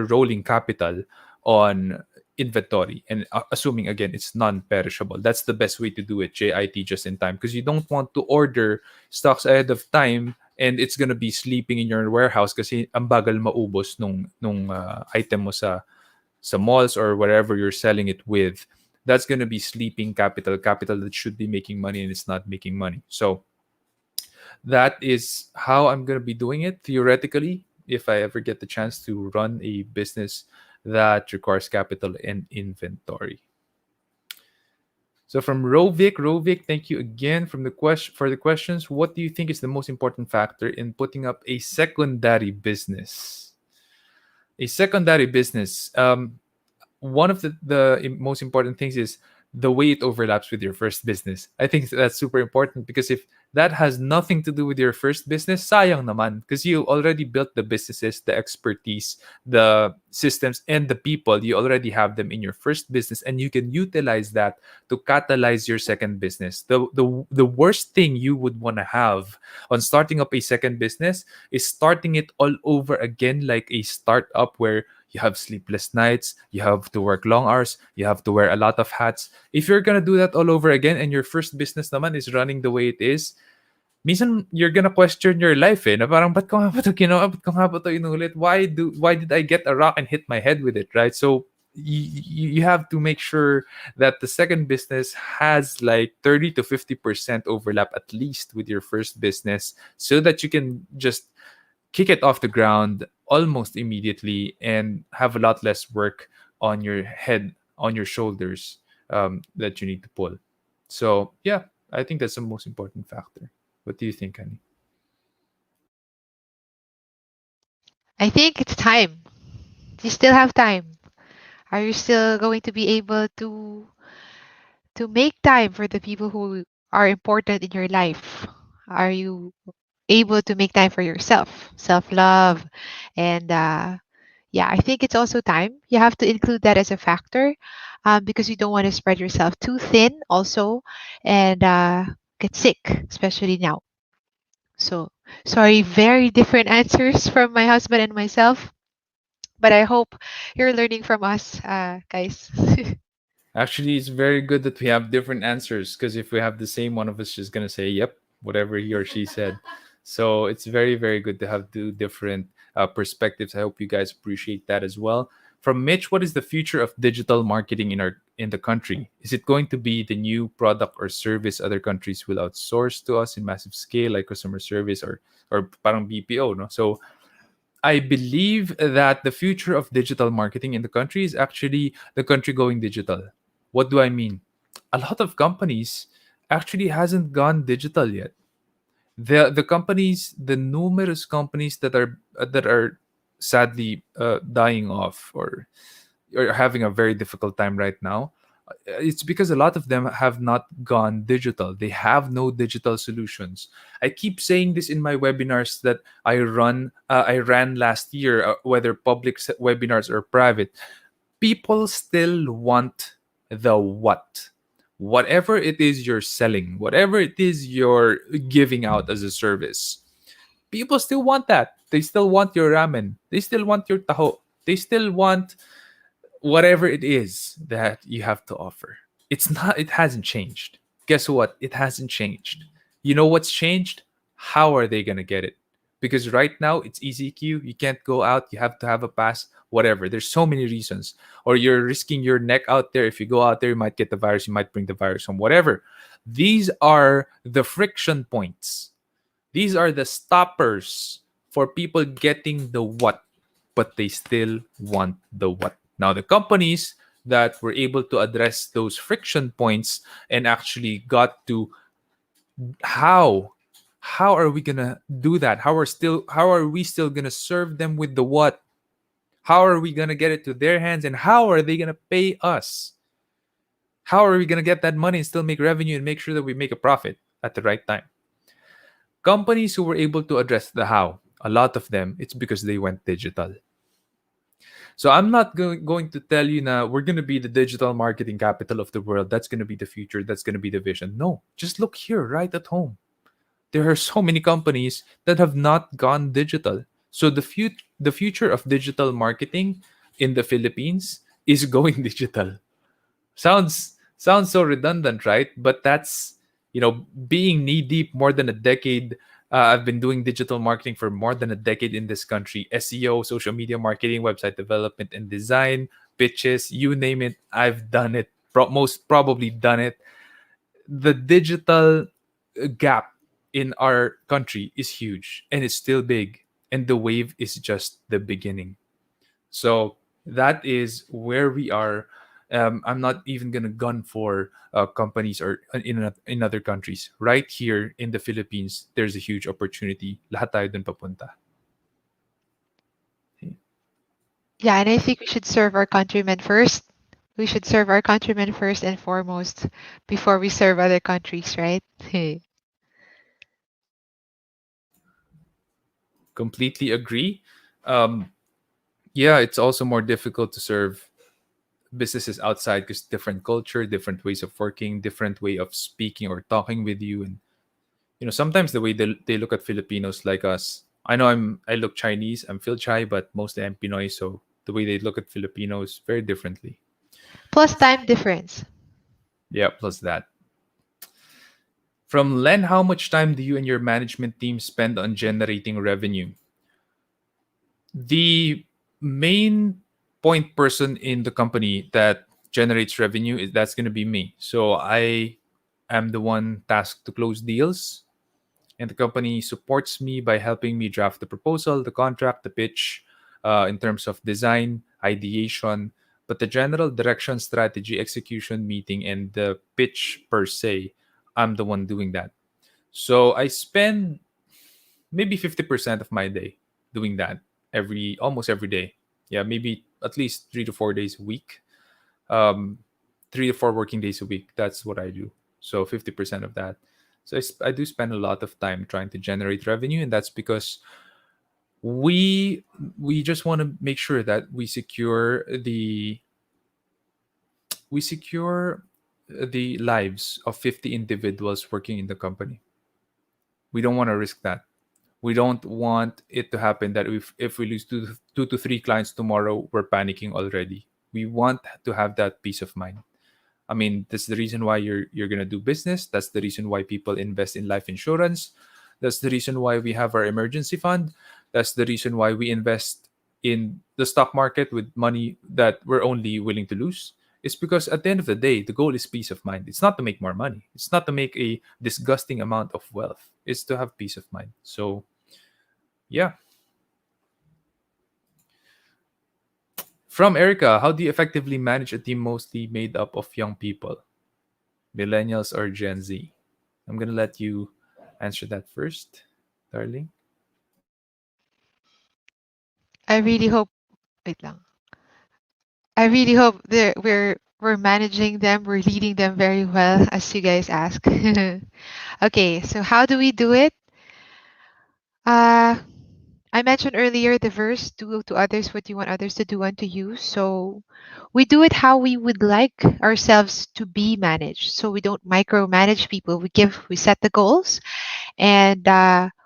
rolling capital on inventory and assuming again it's non-perishable. That's the best way to do it, JIT just in time, because you don't want to order stocks ahead of time and it's gonna be sleeping in your warehouse kasi ang bagal maubos nung item mo sa malls or wherever you're selling it with. That's gonna be sleeping capital that should be making money and it's not making money. So that is how I'm gonna be doing it theoretically if I ever get the chance to run a business that requires capital and inventory. So from Rovic, thank you again for the questions. What do you think is the most important factor in putting up a secondary business? A secondary business. One of the most important things is the way it overlaps with your first business. I think that's super important because if that has nothing to do with your first business, sayang naman because you already built the businesses, the expertise, the systems, and the people. You already have them in your first business, and you can utilize that to catalyze your second business. The worst thing you would want to have on starting up a second business is starting it all over again like a startup where you have sleepless nights, you have to work long hours, you have to wear a lot of hats. If you're gonna do that all over again and your first business naman is running the way it is, minsan you're gonna question your life na parang ba't ko nga ba ito ginawa? Ba't ko nga ba ito inulit? Why did I get a rock and hit my head with it, right? So you have to make sure that the second business has like 30 to 50% overlap at least with your first business so that you can just kick it off the ground almost immediately and have a lot less work on your head, on your shoulders that you need to pull. So, yeah, I think that's the most important factor. What do you think, Annie? I think it's time. You still have time. Are you still going to be able to make time for the people who are important in your life? Are you able to make time for yourself, self-love, and yeah, I think it's also time. You have to include that as a factor because you don't want to spread yourself too thin, also, and get sick, especially now. So, sorry, very different answers from my husband and myself, but I hope you're learning from us, guys. Actually, it's very good that we have different answers because if we have the same, one of us is going to say, yep, whatever he or she said. So it's very, very good to have two different perspectives. I hope you guys appreciate that as well. From Mitch, what is the future of digital marketing in the country? Is it going to be the new product or service other countries will outsource to us in massive scale, like customer service or parang BPO? No, so I believe that the future of digital marketing in the country is actually the country going digital. What do I mean? A lot of companies actually hasn't gone digital yet. The numerous companies that are sadly dying off or having a very difficult time right now, it's because a lot of them have not gone digital. They have no digital solutions. I keep saying this in my webinars that I ran last year, whether public webinars or private. People still want the what. Whatever it is you're selling, whatever it is you're giving out as a service, people still want that. They still want your ramen. They still want your taho. They still want whatever it is that you have to offer. It hasn't changed. Guess what? It hasn't changed. You know what's changed? How are they going to get it? Because right now it's ECQ. You can't go out. You have to have a pass, whatever. There's so many reasons. Or you're risking your neck out there. If you go out there, you might get the virus. You might bring the virus home, whatever. These are the friction points. These are the stoppers for people getting the what, but they still want the what. Now, the companies that were able to address those friction points and actually got to how How are we gonna do that? How are we still gonna serve them with the what? How are we gonna get it to their hands, and how are they gonna pay us? How are we gonna get that money and still make revenue and make sure that we make a profit at the right time? Companies who were able to address the how, a lot of them, it's because they went digital. So I'm not going to tell you now we're going to be the digital marketing capital of the world. That's going to be the future. That's going to be the vision. No, just look here, right at home. There are so many companies that have not gone digital. So the future of digital marketing in the Philippines is going digital. Sounds so redundant, right? But that's, being knee deep more than a decade. I've been doing digital marketing for more than a decade in this country. SEO, social media marketing, website development and design, pitches, you name it, I've done it. Most probably done it. The digital gap in our country is huge and it's still big, and the wave is just the beginning. So that is where we are. I'm not even gonna gun for companies or in other countries. Right here in the Philippines, there's a huge opportunity. Lahat tayo dun papunta. Yeah, and I think we should serve our countrymen first. We should serve our countrymen first and foremost before we serve other countries, right? Completely agree. Um, yeah, it's also more difficult to serve businesses outside because different culture, different ways of working, different way of speaking or talking with you, and sometimes the way they look at Filipinos like us. I know I look Chinese, I'm Phil Chai, but mostly I'm Pinoy, so the way they look at Filipinos very differently. Plus time difference. Yeah, plus that. From Len, how much time do you and your management team spend on generating revenue? The main point person in the company that generates revenue is that's going to be me. So I am the one tasked to close deals, and the company supports me by helping me draft the proposal, the contract, the pitch, in terms of design, ideation. But the general direction, strategy, execution, meeting, and the pitch per se, I'm the one doing that. So I spend maybe 50% of my day doing that almost every day. Yeah, maybe at least 3 to 4 days a week. Um, 3 to 4 working days a week. That's what I do. So 50% of that. So I do spend a lot of time trying to generate revenue, and that's because we we just want to make sure that we secure the lives of 50 individuals working in the company. We don't want to risk that. We don't want it to happen that if we lose two to three clients tomorrow, we're panicking already. We want to have that peace of mind. I mean, that's the reason why you're gonna do business. That's the reason why people invest in life insurance. That's the reason why we have our emergency fund. That's the reason why we invest in the stock market with money that we're only willing to lose. It's because at the end of the day, the goal is peace of mind. It's not to make more money. It's not to make a disgusting amount of wealth. It's to have peace of mind. So yeah. From Erica, how do you effectively manage a team mostly made up of young people? Millennials or Gen Z? I'm gonna let you answer that first, darling. I really hope wait lang. I really hope that we're managing them, we're leading them very well as you guys ask. Okay, so how do we do it? Uh I mentioned earlier the verse, do to others what you want others to do unto you. So we do it how we would like ourselves to be managed. So we don't micromanage people. We set the goals, and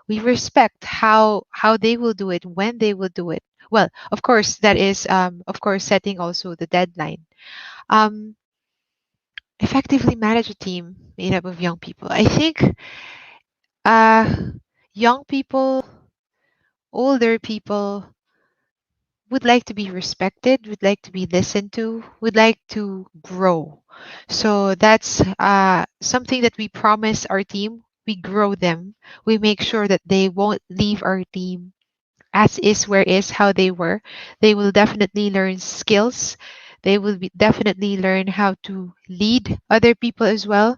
we respect how they will do it, when they will do it. Well, of course, that is of course setting also the deadline. Um, Effectively manage a team made up of young people. I think uh, young people, older people would like to be respected, would like to be listened to, would like to grow. So that's something that we promise our team. We grow them. We make sure that they won't leave our team as is, where is, how they were. They will definitely learn skills. They will definitely learn how to lead other people as well.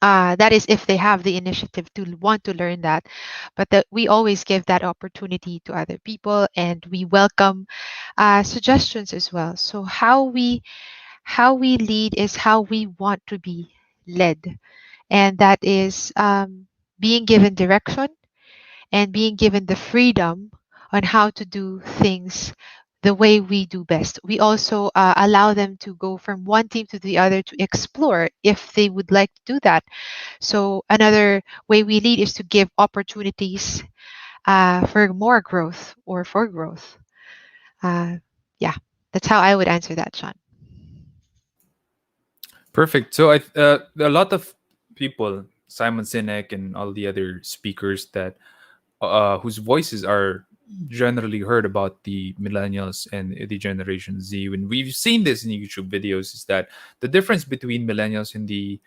That is if they have the initiative to want to learn that, but that we always give that opportunity to other people, and we welcome suggestions as well. So how we lead is how we want to be led, and that is being given direction and being given the freedom on how to do things the way we do best. We also allow them to go from one team to the other to explore if they would like to do that. So, another way we lead is to give opportunities for more growth or for growth. Uh, yeah, that's how I would answer that, Sean. Perfect. So a lot of people, Simon Sinek and all the other speakers that whose voices are generally heard about the millennials and the Generation Z. When we've seen this in YouTube videos, is that the difference between millennials and the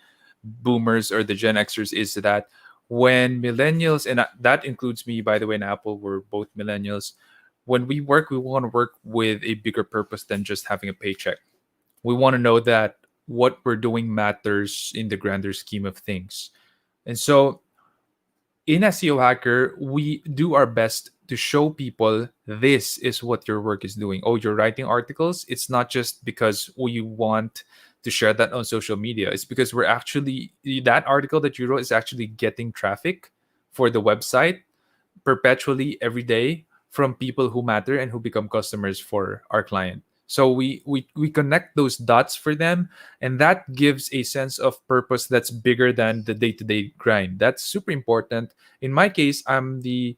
boomers or the Gen Xers is that when millennials, and that includes me, by the way, in Apple, we're both millennials. When we work, we want to work with a bigger purpose than just having a paycheck. We want to know that what we're doing matters in the grander scheme of things. And so in SEO Hacker, we do our best to show people this is what your work is doing. Oh, you're writing articles. It's not just because we want to share that on social media. It's because we're actually, that article that you wrote is actually getting traffic for the website perpetually every day from people who matter and who become customers for our client. So we connect those dots for them, and that gives a sense of purpose that's bigger than the day-to-day grind. That's super important. In my case, I'm the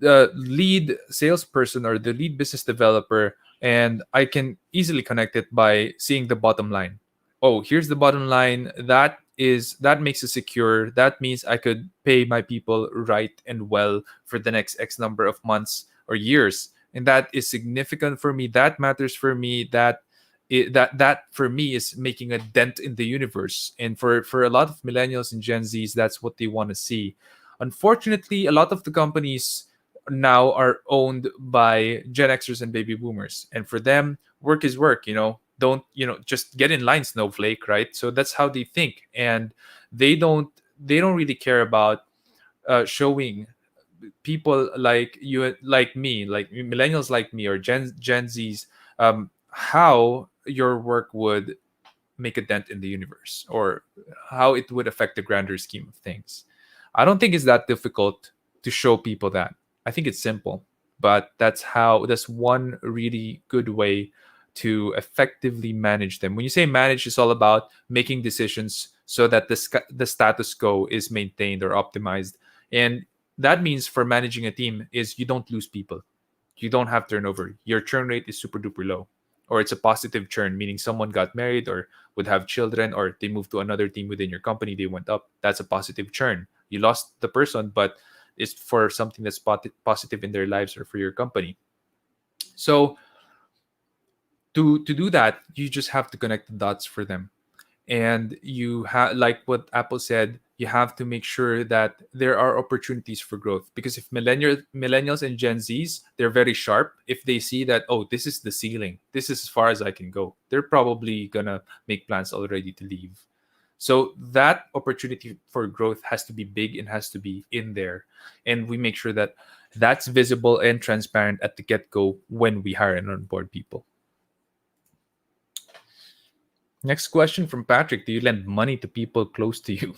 lead salesperson or the lead business developer, and I can easily connect it by seeing the bottom line. Oh, here's the bottom line. That makes it secure. That means I could pay my people right and well for the next X number of months or years, and that is significant for me. That matters for me. That for me is making a dent in the universe, and for a lot of millennials and Gen Zs, that's what they want to see. Unfortunately, a lot of the companies now are owned by Gen Xers and baby boomers. And for them, work is work, Don't, just get in line, snowflake, right? So that's how they think. And they don't really care about showing people like you, like me, like millennials like me, or Gen Zs, how your work would make a dent in the universe, or how it would affect the grander scheme of things. I don't think it's that difficult to show people that. I think it's simple, but that's one really good way to effectively manage them. When you say manage, it's all about making decisions so that the status quo is maintained or optimized. And that means for managing a team is you don't lose people. You don't have turnover. Your churn rate is super duper low, or it's a positive churn, meaning someone got married or would have children, or they moved to another team within your company, they went up. That's a positive churn. You lost the person, but it's for something that's positive in their lives or for your company. So to do that, you just have to connect the dots for them. And you have, like what Apple said, you have to make sure that there are opportunities for growth, because if millennials and Gen Z's, they're very sharp. If they see that, oh, this is the ceiling, this is as far as I can go, they're probably gonna make plans already to leave. So that opportunity for growth has to be big and has to be in there, and we make sure that that's visible and transparent at the get-go when we hire and onboard people. Next question from Patrick: do you lend money to people close to you?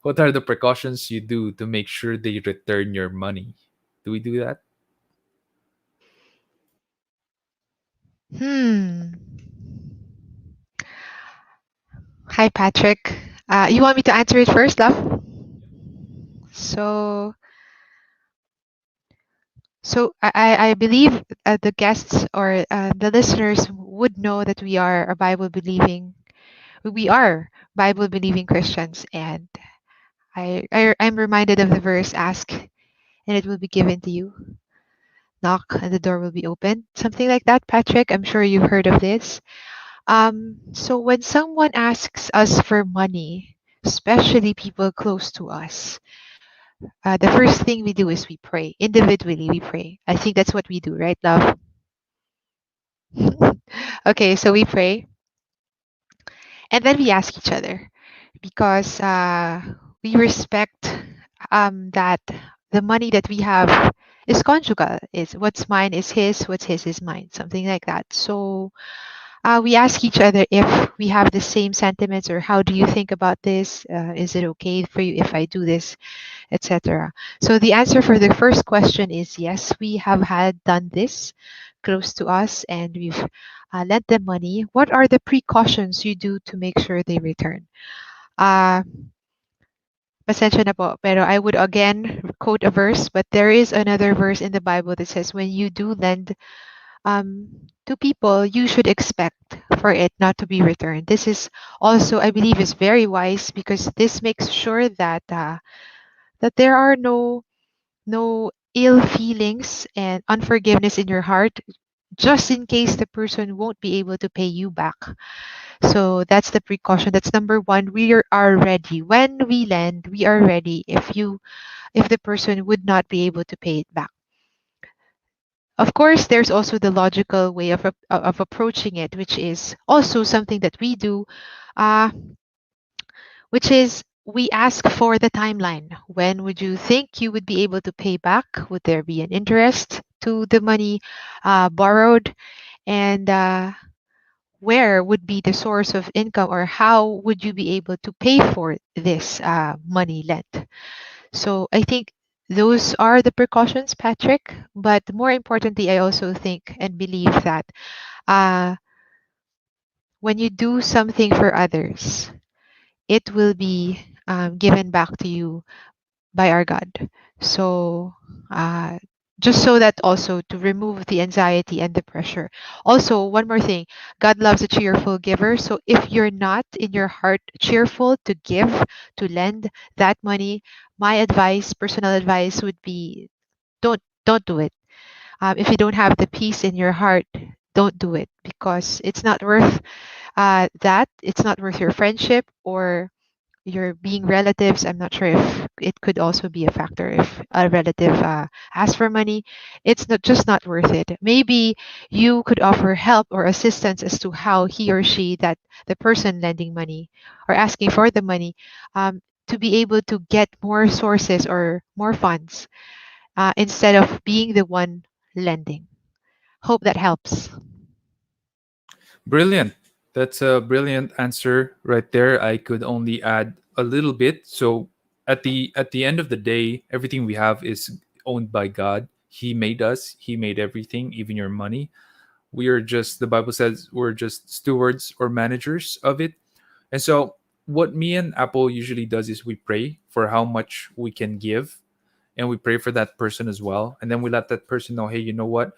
What are the precautions you do to make sure they return your money? Do we do that? Hmm. Hi, Patrick. You want me to answer it first, love? So, so I believe the guests or the listeners would know that we are Bible believing Christians, and I'm reminded of the verse, "Ask, and it will be given to you. Knock, and the door will be opened." Something like that, Patrick. I'm sure you've heard of this. So when someone asks us for money, especially people close to us, the first thing we do is we pray. Individually, we pray. I think that's what we do, right, love? Okay, so we pray, and then we ask each other. because we respect that the money that we have is conjugal. Is what's mine is his, what's his is mine, something like that. So we ask each other if we have the same sentiments, or how do you think about this? Is it okay for you if I do this, etc. So the answer for the first question is yes, we have had done this close to us, and we've lent them money. What are the precautions you do to make sure they return? Uh, Pasensya na po, pero I would again quote a verse, but there is another verse in the Bible that says when you do lend to people, you should expect for it not to be returned. This is also, I believe, is very wise because this makes sure that that there are no ill feelings and unforgiveness in your heart, just in case the person won't be able to pay you back. So that's the precaution. That's number one. Are ready when we lend. We are ready if the person would not be able to pay it back. Of course, there's also the logical way of approaching it, which is also something that we do, uh, which is we ask for the timeline. When would you think you would be able to pay back? Would there be an interest to the money borrowed? And where would be the source of income, or how would you be able to pay for this money lent? So I think those are the precautions, Patrick. But more importantly, I also think and believe that uh, when you do something for others, it will be given back to you by our God. So, uh, just so that also to remove the anxiety and the pressure. Also, one more thing, God loves a cheerful giver. So, if you're not in your heart cheerful to give, to lend that money, my advice, personal advice would be don't do it. If you don't have the peace in your heart, don't do it because it's not worth that. It's not worth your friendship or your being relatives. I'm not sure if it could also be a factor if a relative asks for money. It's not worth it. Maybe you could offer help or assistance as to how he or she, that the person lending money or asking for the money, to be able to get more sources or more funds instead of being the one lending. Hope that helps. Brilliant. That's a brilliant answer right there. I could only add a little bit. So at the end of the day, everything we have is owned by God. He made us. He made everything, even your money. We are just, the Bible says, we're just stewards or managers of it. And so what me and Apple usually does is we pray for how much we can give, and we pray for that person as well, and then we let that person know, hey, you know what,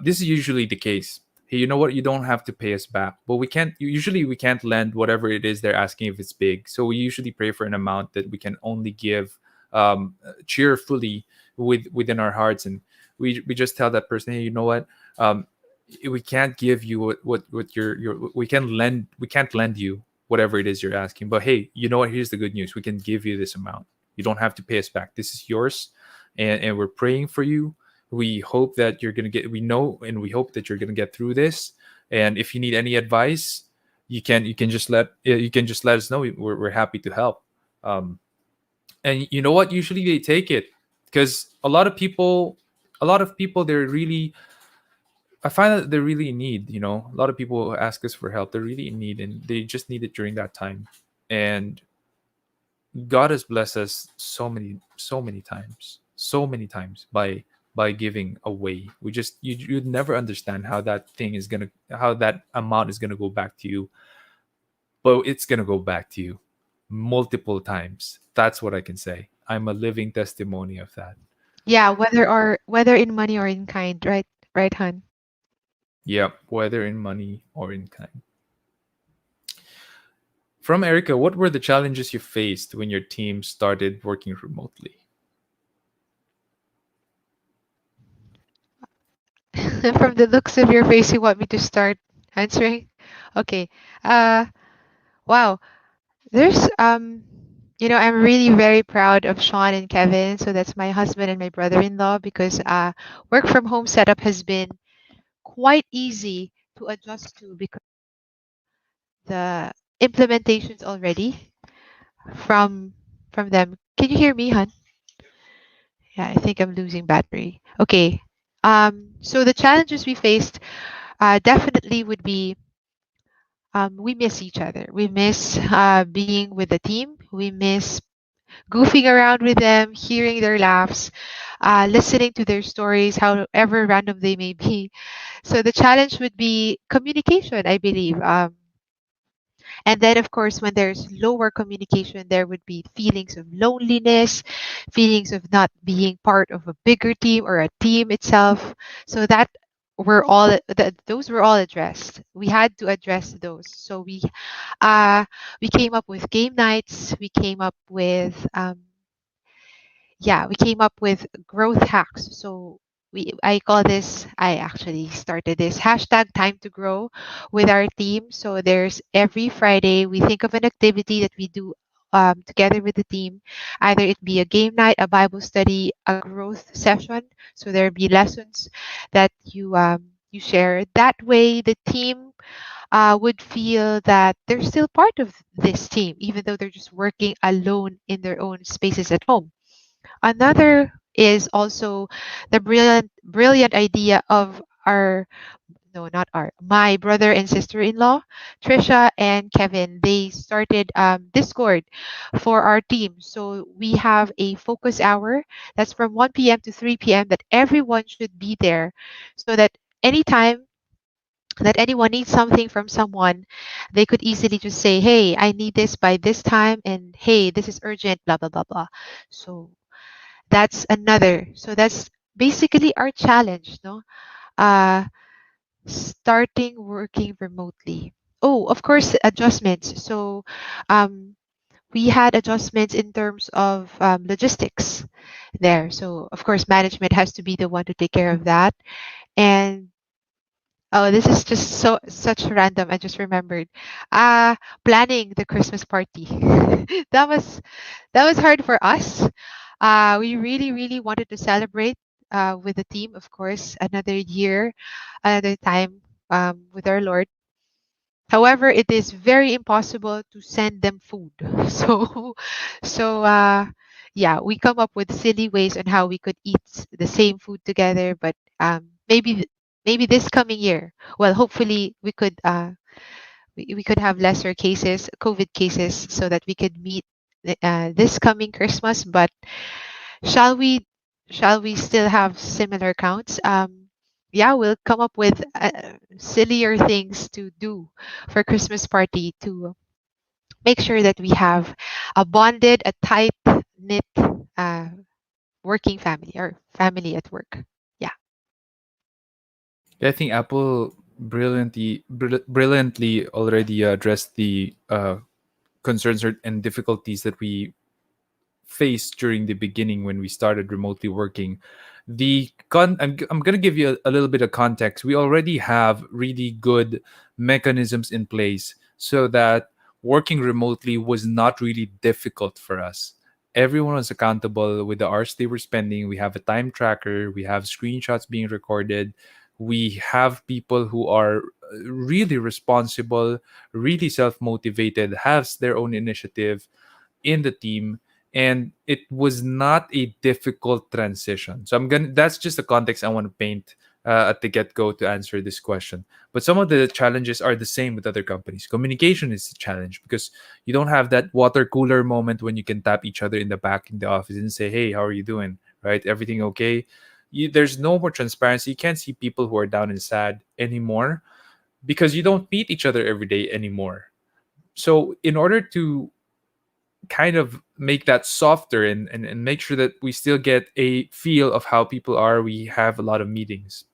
this is usually the case. Hey, you know what? You don't have to pay us back, but we can't. Usually, we can't lend whatever it is they're asking if it's big. So we usually pray for an amount that we can only give cheerfully within our hearts, and we just tell that person, hey, you know what? We can't give you what your we can't lend you whatever it is you're asking. But hey, you know what? Here's the good news: we can give you this amount. You don't have to pay us back. This is yours, and we're praying for you. We hope that you're going to get, we know and we hope that you're going to get through this. And if you need any advice, you can just let us know. We're happy to help. um, and you know what, usually they take it, because a lot of people they're really, I find that they're really in need. A lot of people ask us for help, they're really in need, and they just need it during that time. And God has blessed us so many times by giving away. You'd never understand how that amount is gonna go back to you, but it's gonna go back to you multiple times. That's what I can say. I'm a living testimony of that. Yeah, whether in money or in kind, right? Right, hun. Yep, whether in money or in kind. From Erica, what were the challenges you faced when your team started working remotely? From the looks of your face, you want me to start answering? Okay. Uh, wow. There's I'm really very proud of Sean and Kevin. So that's my husband and my brother-in-law because work from home setup has been quite easy to adjust to because the implementations already. from from them. Can you hear me, hun? Yeah, I think I'm losing battery. Okay. So the challenges we faced definitely would be we miss each other. We miss being with the team. We miss goofing around with them, hearing their laughs, listening to their stories, however random they may be. So the challenge would be communication, I believe. And then, of course, when there's lower communication, there would be feelings of loneliness, feelings of not being part of a bigger team or a team itself. So that those were all addressed. We had to address those. So we came up with game nights. We came up with yeah, we came up with growth hacks. So I call this, I actually started this hashtag time to grow with our team. So there's every Friday we think of an activity that we do together with the team. Either it be a game night, a Bible study, a growth session. So there be lessons that you share. That way, the team would feel that they're still part of this team, even though they're just working alone in their own spaces at home. Another is also the brilliant idea of our no, not our my brother and sister-in-law, Trisha and Kevin. They started Discord for our team. So we have a focus hour that's from 1 p.m. to 3 p.m. that everyone should be there, so that anytime that anyone needs something from someone, they could easily just say, "Hey, I need this by this time," and "Hey, this is urgent." Blah blah blah blah. So that's another. So that's basically our challenge, no? Uh, Starting working remotely. Oh, of course, adjustments. So, um, we had adjustments in terms of logistics there. So, of course, management has to be the one to take care of that. And oh, this is just such random. I just remembered. Planning the Christmas party. that was that was hard for us. We really wanted to celebrate with the team, of course, another year, another time with our Lord. However, it is very impossible to send them food. So, so yeah, we come up with silly ways on how we could eat the same food together. But maybe this coming year, well, hopefully we could have lesser cases, COVID cases, so that we could meet this coming Christmas. But shall we shall we still have similar counts? Yeah, we'll come up with sillier things to do for Christmas party to make sure that we have a bonded, a tight knit uh, working family or family at work. Yeah. Yeah, I think Apple brilliantly already addressed the concerns and difficulties that we faced during the beginning when we started remotely working. I'm going to give you a little bit of context. We already have really good mechanisms in place so that working remotely was not really difficult for us. Everyone was accountable with the hours they were spending. We have a time tracker, we have screenshots being recorded, we have people who are really responsible, really self-motivated, has their own initiative in the team, and it was not a difficult transition. So I'm gonna that's just the context I want to paint at the get-go to answer this question. But some of the challenges are the same with other companies. Communication is a challenge because you don't have that water cooler moment when you can tap each other in the back in the office and say, hey, how are you doing, right? Everything okay? There's no more transparency. You can't see people who are down and sad anymore because you don't meet each other every day anymore. So in order to kind of make that softer and make sure that we still get a feel of how people are, we have a lot of meetings,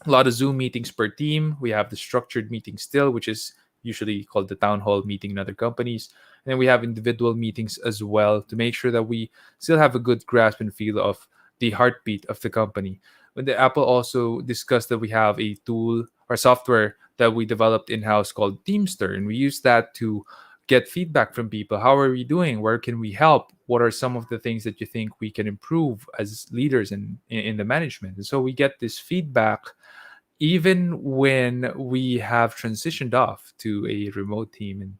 a lot of Zoom meetings per team. We have the structured meeting still, which is usually called the town hall meeting in other companies. And then we have individual meetings as well to make sure that we still have a good grasp and feel of the heartbeat of the company. When the Apple also discussed that we have a tool or software that we developed in-house called Teamster, and we use that to get feedback from people. How are we doing? Where can we help? What are some of the things that you think we can improve as leaders in the management? And so we get this feedback even when we have transitioned off to a remote team. And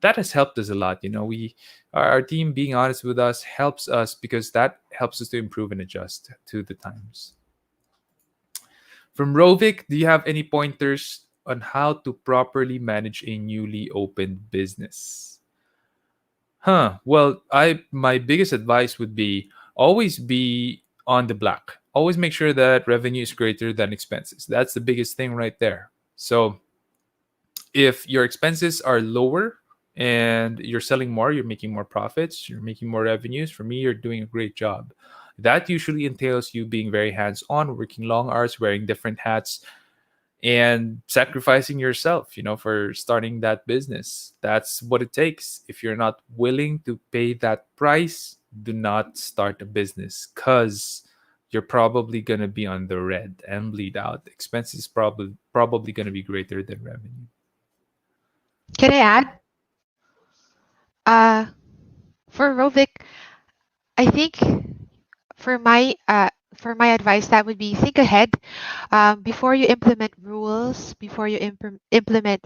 that has helped us a lot. We our team being honest with us helps us because that helps us to improve and adjust to the times. From Rovik, do you have any pointers on how to properly manage a newly opened business? Well, I my biggest advice would be always be on the black. Always make sure that revenue is greater than expenses. That's the biggest thing right there. So if your expenses are lower and you're selling more, you're making more profits, you're making more revenues, for me, you're doing a great job. That usually entails you being very hands on, working long hours, wearing different hats, and sacrificing yourself, for starting that business. That's what it takes. If you're not willing to pay that price, do not start a business because you're probably going to be on the red and bleed out. Expenses probably going to be greater than revenue. Can I add? Uh, for Rovic, I think for my for my advice, that would be think ahead before you implement rules, before you implement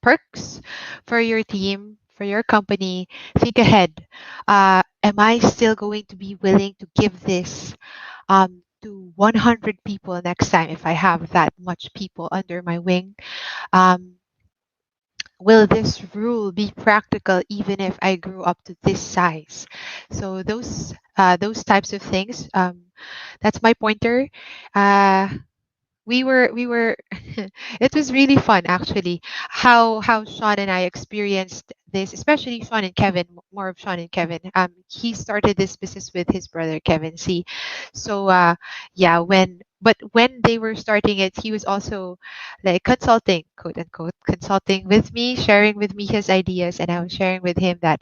perks for your team, for your company. Think ahead. Am I still going to be willing to give this to 100 people next time if I have that much people under my wing? Um, will this rule be practical even if I grew up to this size? So those types of things. That's my pointer. Uh, we were it was really fun actually how Sean and I experienced this, especially Sean and Kevin, more of Sean and Kevin. He started this business with his brother Kevin C. So yeah, when they were starting it, he was also like consulting, quote unquote, consulting with me, sharing with me his ideas, and I was sharing with him that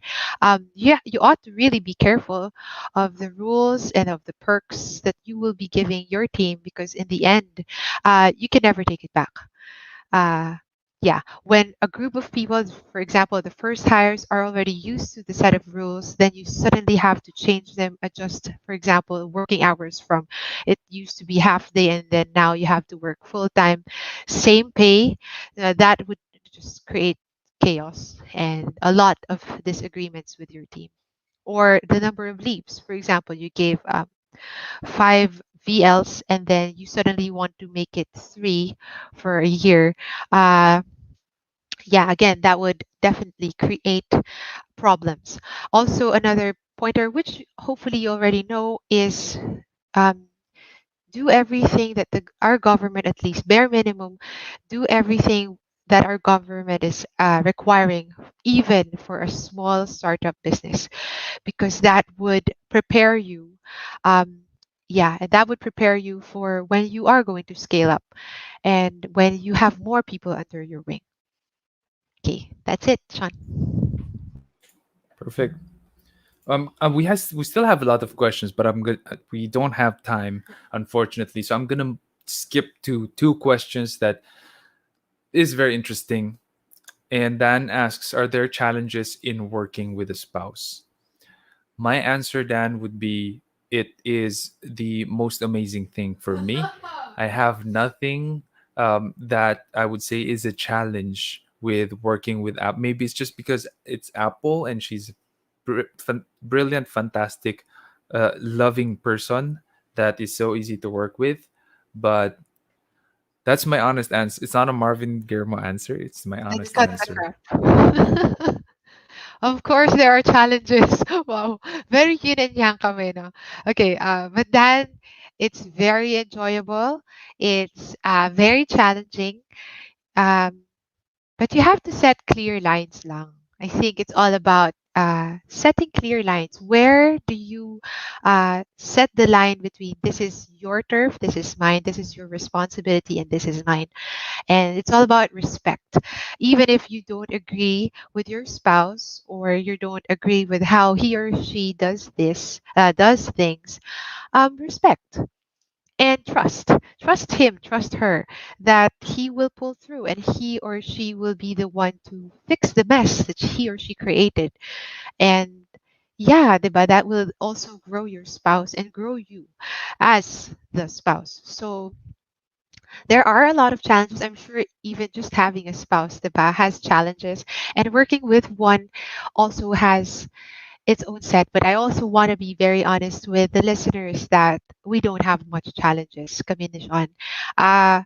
yeah, you ought to really be careful of the rules and of the perks that you will be giving your team, because in the end you can never take it back. Uh, yeah, when a group of people, for example, the first hires are already used to the set of rules, then you suddenly have to change them, adjust, for example, working hours from it used to be half day and then now you have to work full time, same pay. That would just create chaos and a lot of disagreements with your team. Or the number of leaves. For example, you gave 5 VLs and then you suddenly want to make it 3 for a year. Uh, yeah, again, that would definitely create problems. Also, another pointer, which hopefully you already know, is um, do everything that our government, at least bare minimum, do everything that our government is requiring, even for a small startup business, because that would prepare you. Um, yeah, and that would prepare you for when you are going to scale up and when you have more people under your wing. Okay, that's it, Sean. Perfect. We still have a lot of questions, but I'm good. We don't have time, unfortunately. So I'm gonna skip to two questions that is very interesting. And Dan asks, "Are there challenges in working with a spouse?" My answer, Dan, would be it is the most amazing thing for me. I have nothing that I would say is a challenge with working with Apple. Maybe it's just because it's Apple and she's a brilliant, fantastic, loving person that is so easy to work with. But that's my honest answer. It's not a Marvin Guillermo answer. It's my I honest cut answer. the crap. Of course, there are challenges. Wow, very yin and yang kami, no? Okay, but then it's very enjoyable. It's very challenging. Um, but you have to set clear lines lang. I think it's all about setting clear lines. Where do you set the line between this is your turf, this is mine, this is your responsibility, and this is mine? And it's all about respect. Even if you don't agree with your spouse or you don't agree with how he or she does does things, respect and trust. Trust him, trust her that he will pull through and he or she will be the one to fix the mess that he or she created. And yeah, diba, that will also grow your spouse and grow you as the spouse. So there are a lot of challenges. I'm sure even just having a spouse, diba, has challenges, and working with one also has its own set. But I also want to be very honest with the listeners that we don't have much challenges. Kami ni Sean. Uh,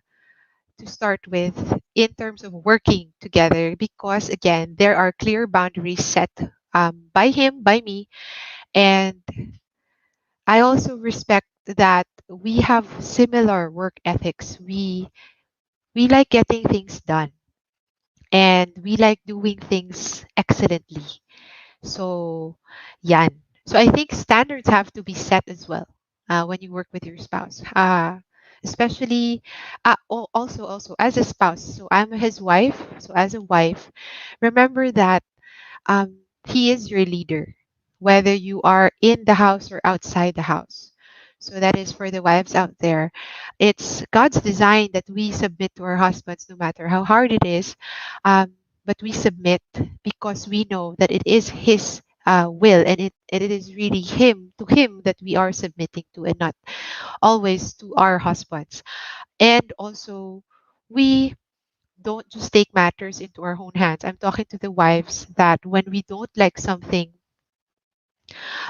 to start with, in terms of working together, because again, there are clear boundaries set by him, by me, and I also respect that we have similar work ethics. We like getting things done, and we like doing things excellently. So, yan. So I think standards have to be set as well when you work with your spouse. Especially, also as a spouse. So I'm his wife. So as a wife, remember that he is your leader, whether you are in the house or outside the house. So that is for the wives out there. It's God's design that we submit to our husbands no matter how hard it is. But we submit because we know that it is His will, and it is really Him that we are submitting to, and not always to our husbands. And also, we don't just take matters into our own hands. I'm talking to the wives that when we don't like something,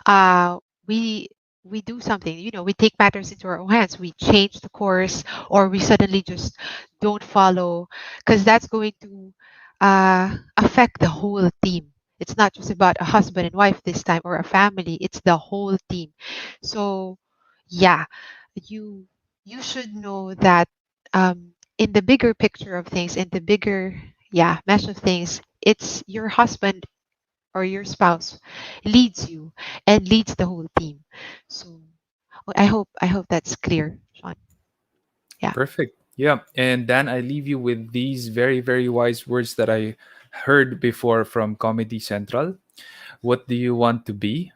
uh, we we do something. We take matters into our own hands. We change the course, or we suddenly just don't follow, because that's going to affect the whole team. It's not just about a husband and wife this time, or a family. It's the whole team. So, yeah, you you should know that in the bigger picture of things, in the bigger, yeah, mesh of things, it's your husband or your spouse leads you and leads the whole team. So I hope that's clear, Sean. Yeah. Perfect. Yeah. And Dan, I leave you with these very, very wise words that I heard before from Comedy Central. What do you want to be?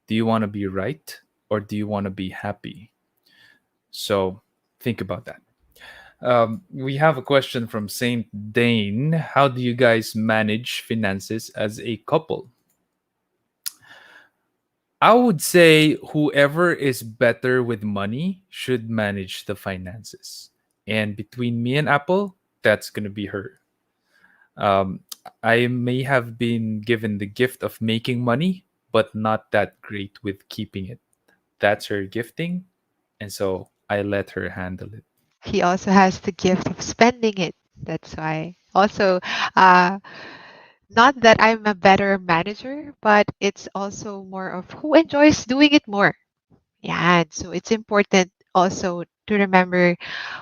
Do you want to be right? Or do you want to be happy? So think about that. We have a question from Saint Dane. How do you guys manage finances as a couple? I would say whoever is better with money should manage the finances. And between me and Apple, that's going to be her. Um, I may have been given the gift of making money, but not that great with keeping it. That's her gifting. And so I let her handle it. He also has the gift of spending it. That's why. Also, uh, not that I'm a better manager, but it's also more of who enjoys doing it more. Yeah, and so it's important also to remember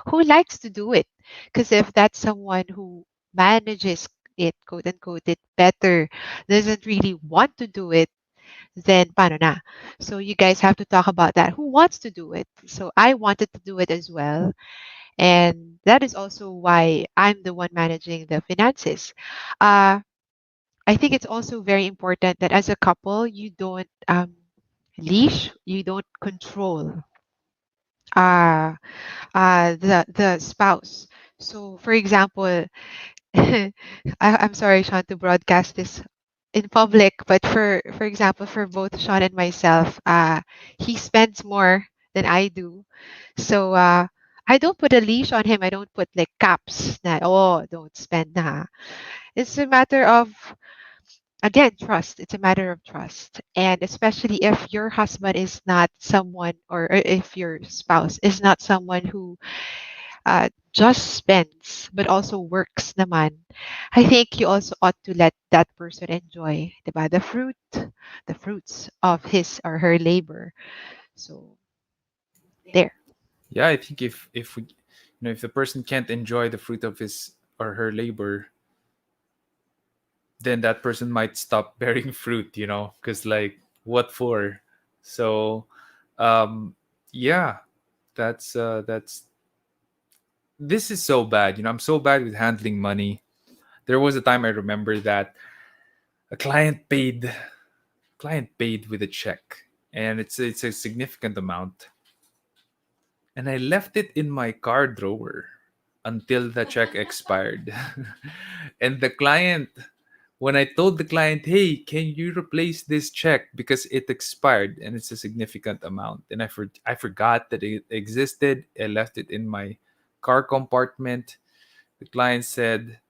who likes to do it. Because if that's someone who manages it, quote unquote, it better, doesn't really want to do it, then paano na? So you guys have to talk about that. Who wants to do it? So I wanted to do it as well. And that is also why I'm the one managing the finances. Uh, I think it's also very important that as a couple, you don't leash, you don't control uh, the spouse. So, for example, I'm sorry, Sean, to broadcast this in public, but for example, for both Sean and myself, he spends more than I do. So I don't put a leash on him. I don't put like caps na, oh, don't spend na. It's a matter of, again, trust. It's a matter of trust. And especially if your husband is not someone, or if your spouse is not someone who just spends but also works naman, I think you also ought to let that person enjoy, diba, the fruits of his or her labor. So there. Yeah, I think if we, if the person can't enjoy the fruit of his or her labor, then that person might stop bearing fruit, because like what for? So, um, yeah, that's this is so bad. I'm so bad with handling money. There was a time I remember that a client paid with a check, and it's a significant amount, and I left it in my car drawer until the check expired. And the client, when I told the client, "Hey, can you replace this check because it expired and it's a significant amount," and I forgot that it existed. I left it in my car compartment. The client said,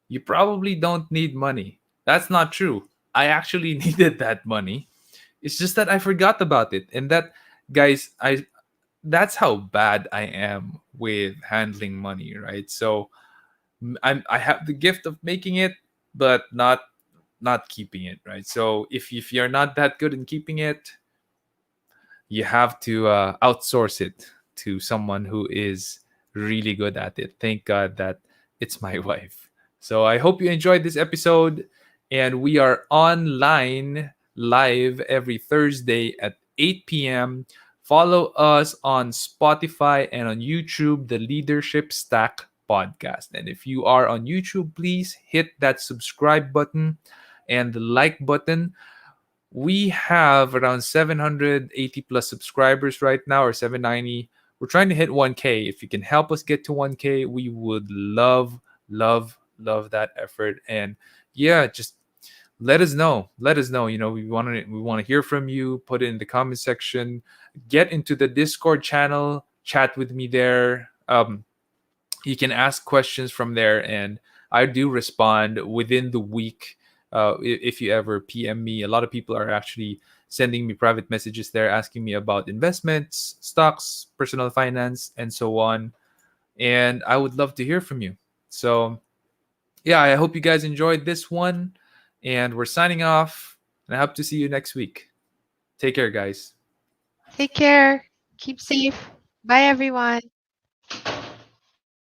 "You probably don't need money." That's not true. I actually needed that money. It's just that I forgot about it. And that, guys, I that's how bad I am with handling money, right? So I have the gift of making it, but not keeping it, right? So if you're not that good in keeping it, you have to outsource it to someone who is really good at it. Thank God that it's my wife. So I hope you enjoyed this episode, and we are online live every Thursday at 8 p.m. Follow us on Spotify and on YouTube, the Leadership Stack podcast. And if you are on YouTube, please hit that subscribe button and the like button. We have around 780 plus subscribers right now, or 790. We're trying to hit 1K. If you can help us get to 1K, we would love that effort. And yeah, just let us know. Let us know. We want to hear from you. Put it in the comment section. Get into the Discord channel. Chat with me there. You can ask questions from there, and I do respond within the week. If you ever PM me, a lot of people are actually sending me private messages there asking me about investments, stocks, personal finance, and so on. And I would love to hear from you. So yeah, I hope you guys enjoyed this one, and we're signing off, and I hope to see you next week. Take care, guys. Take care. Keep safe. Bye, everyone.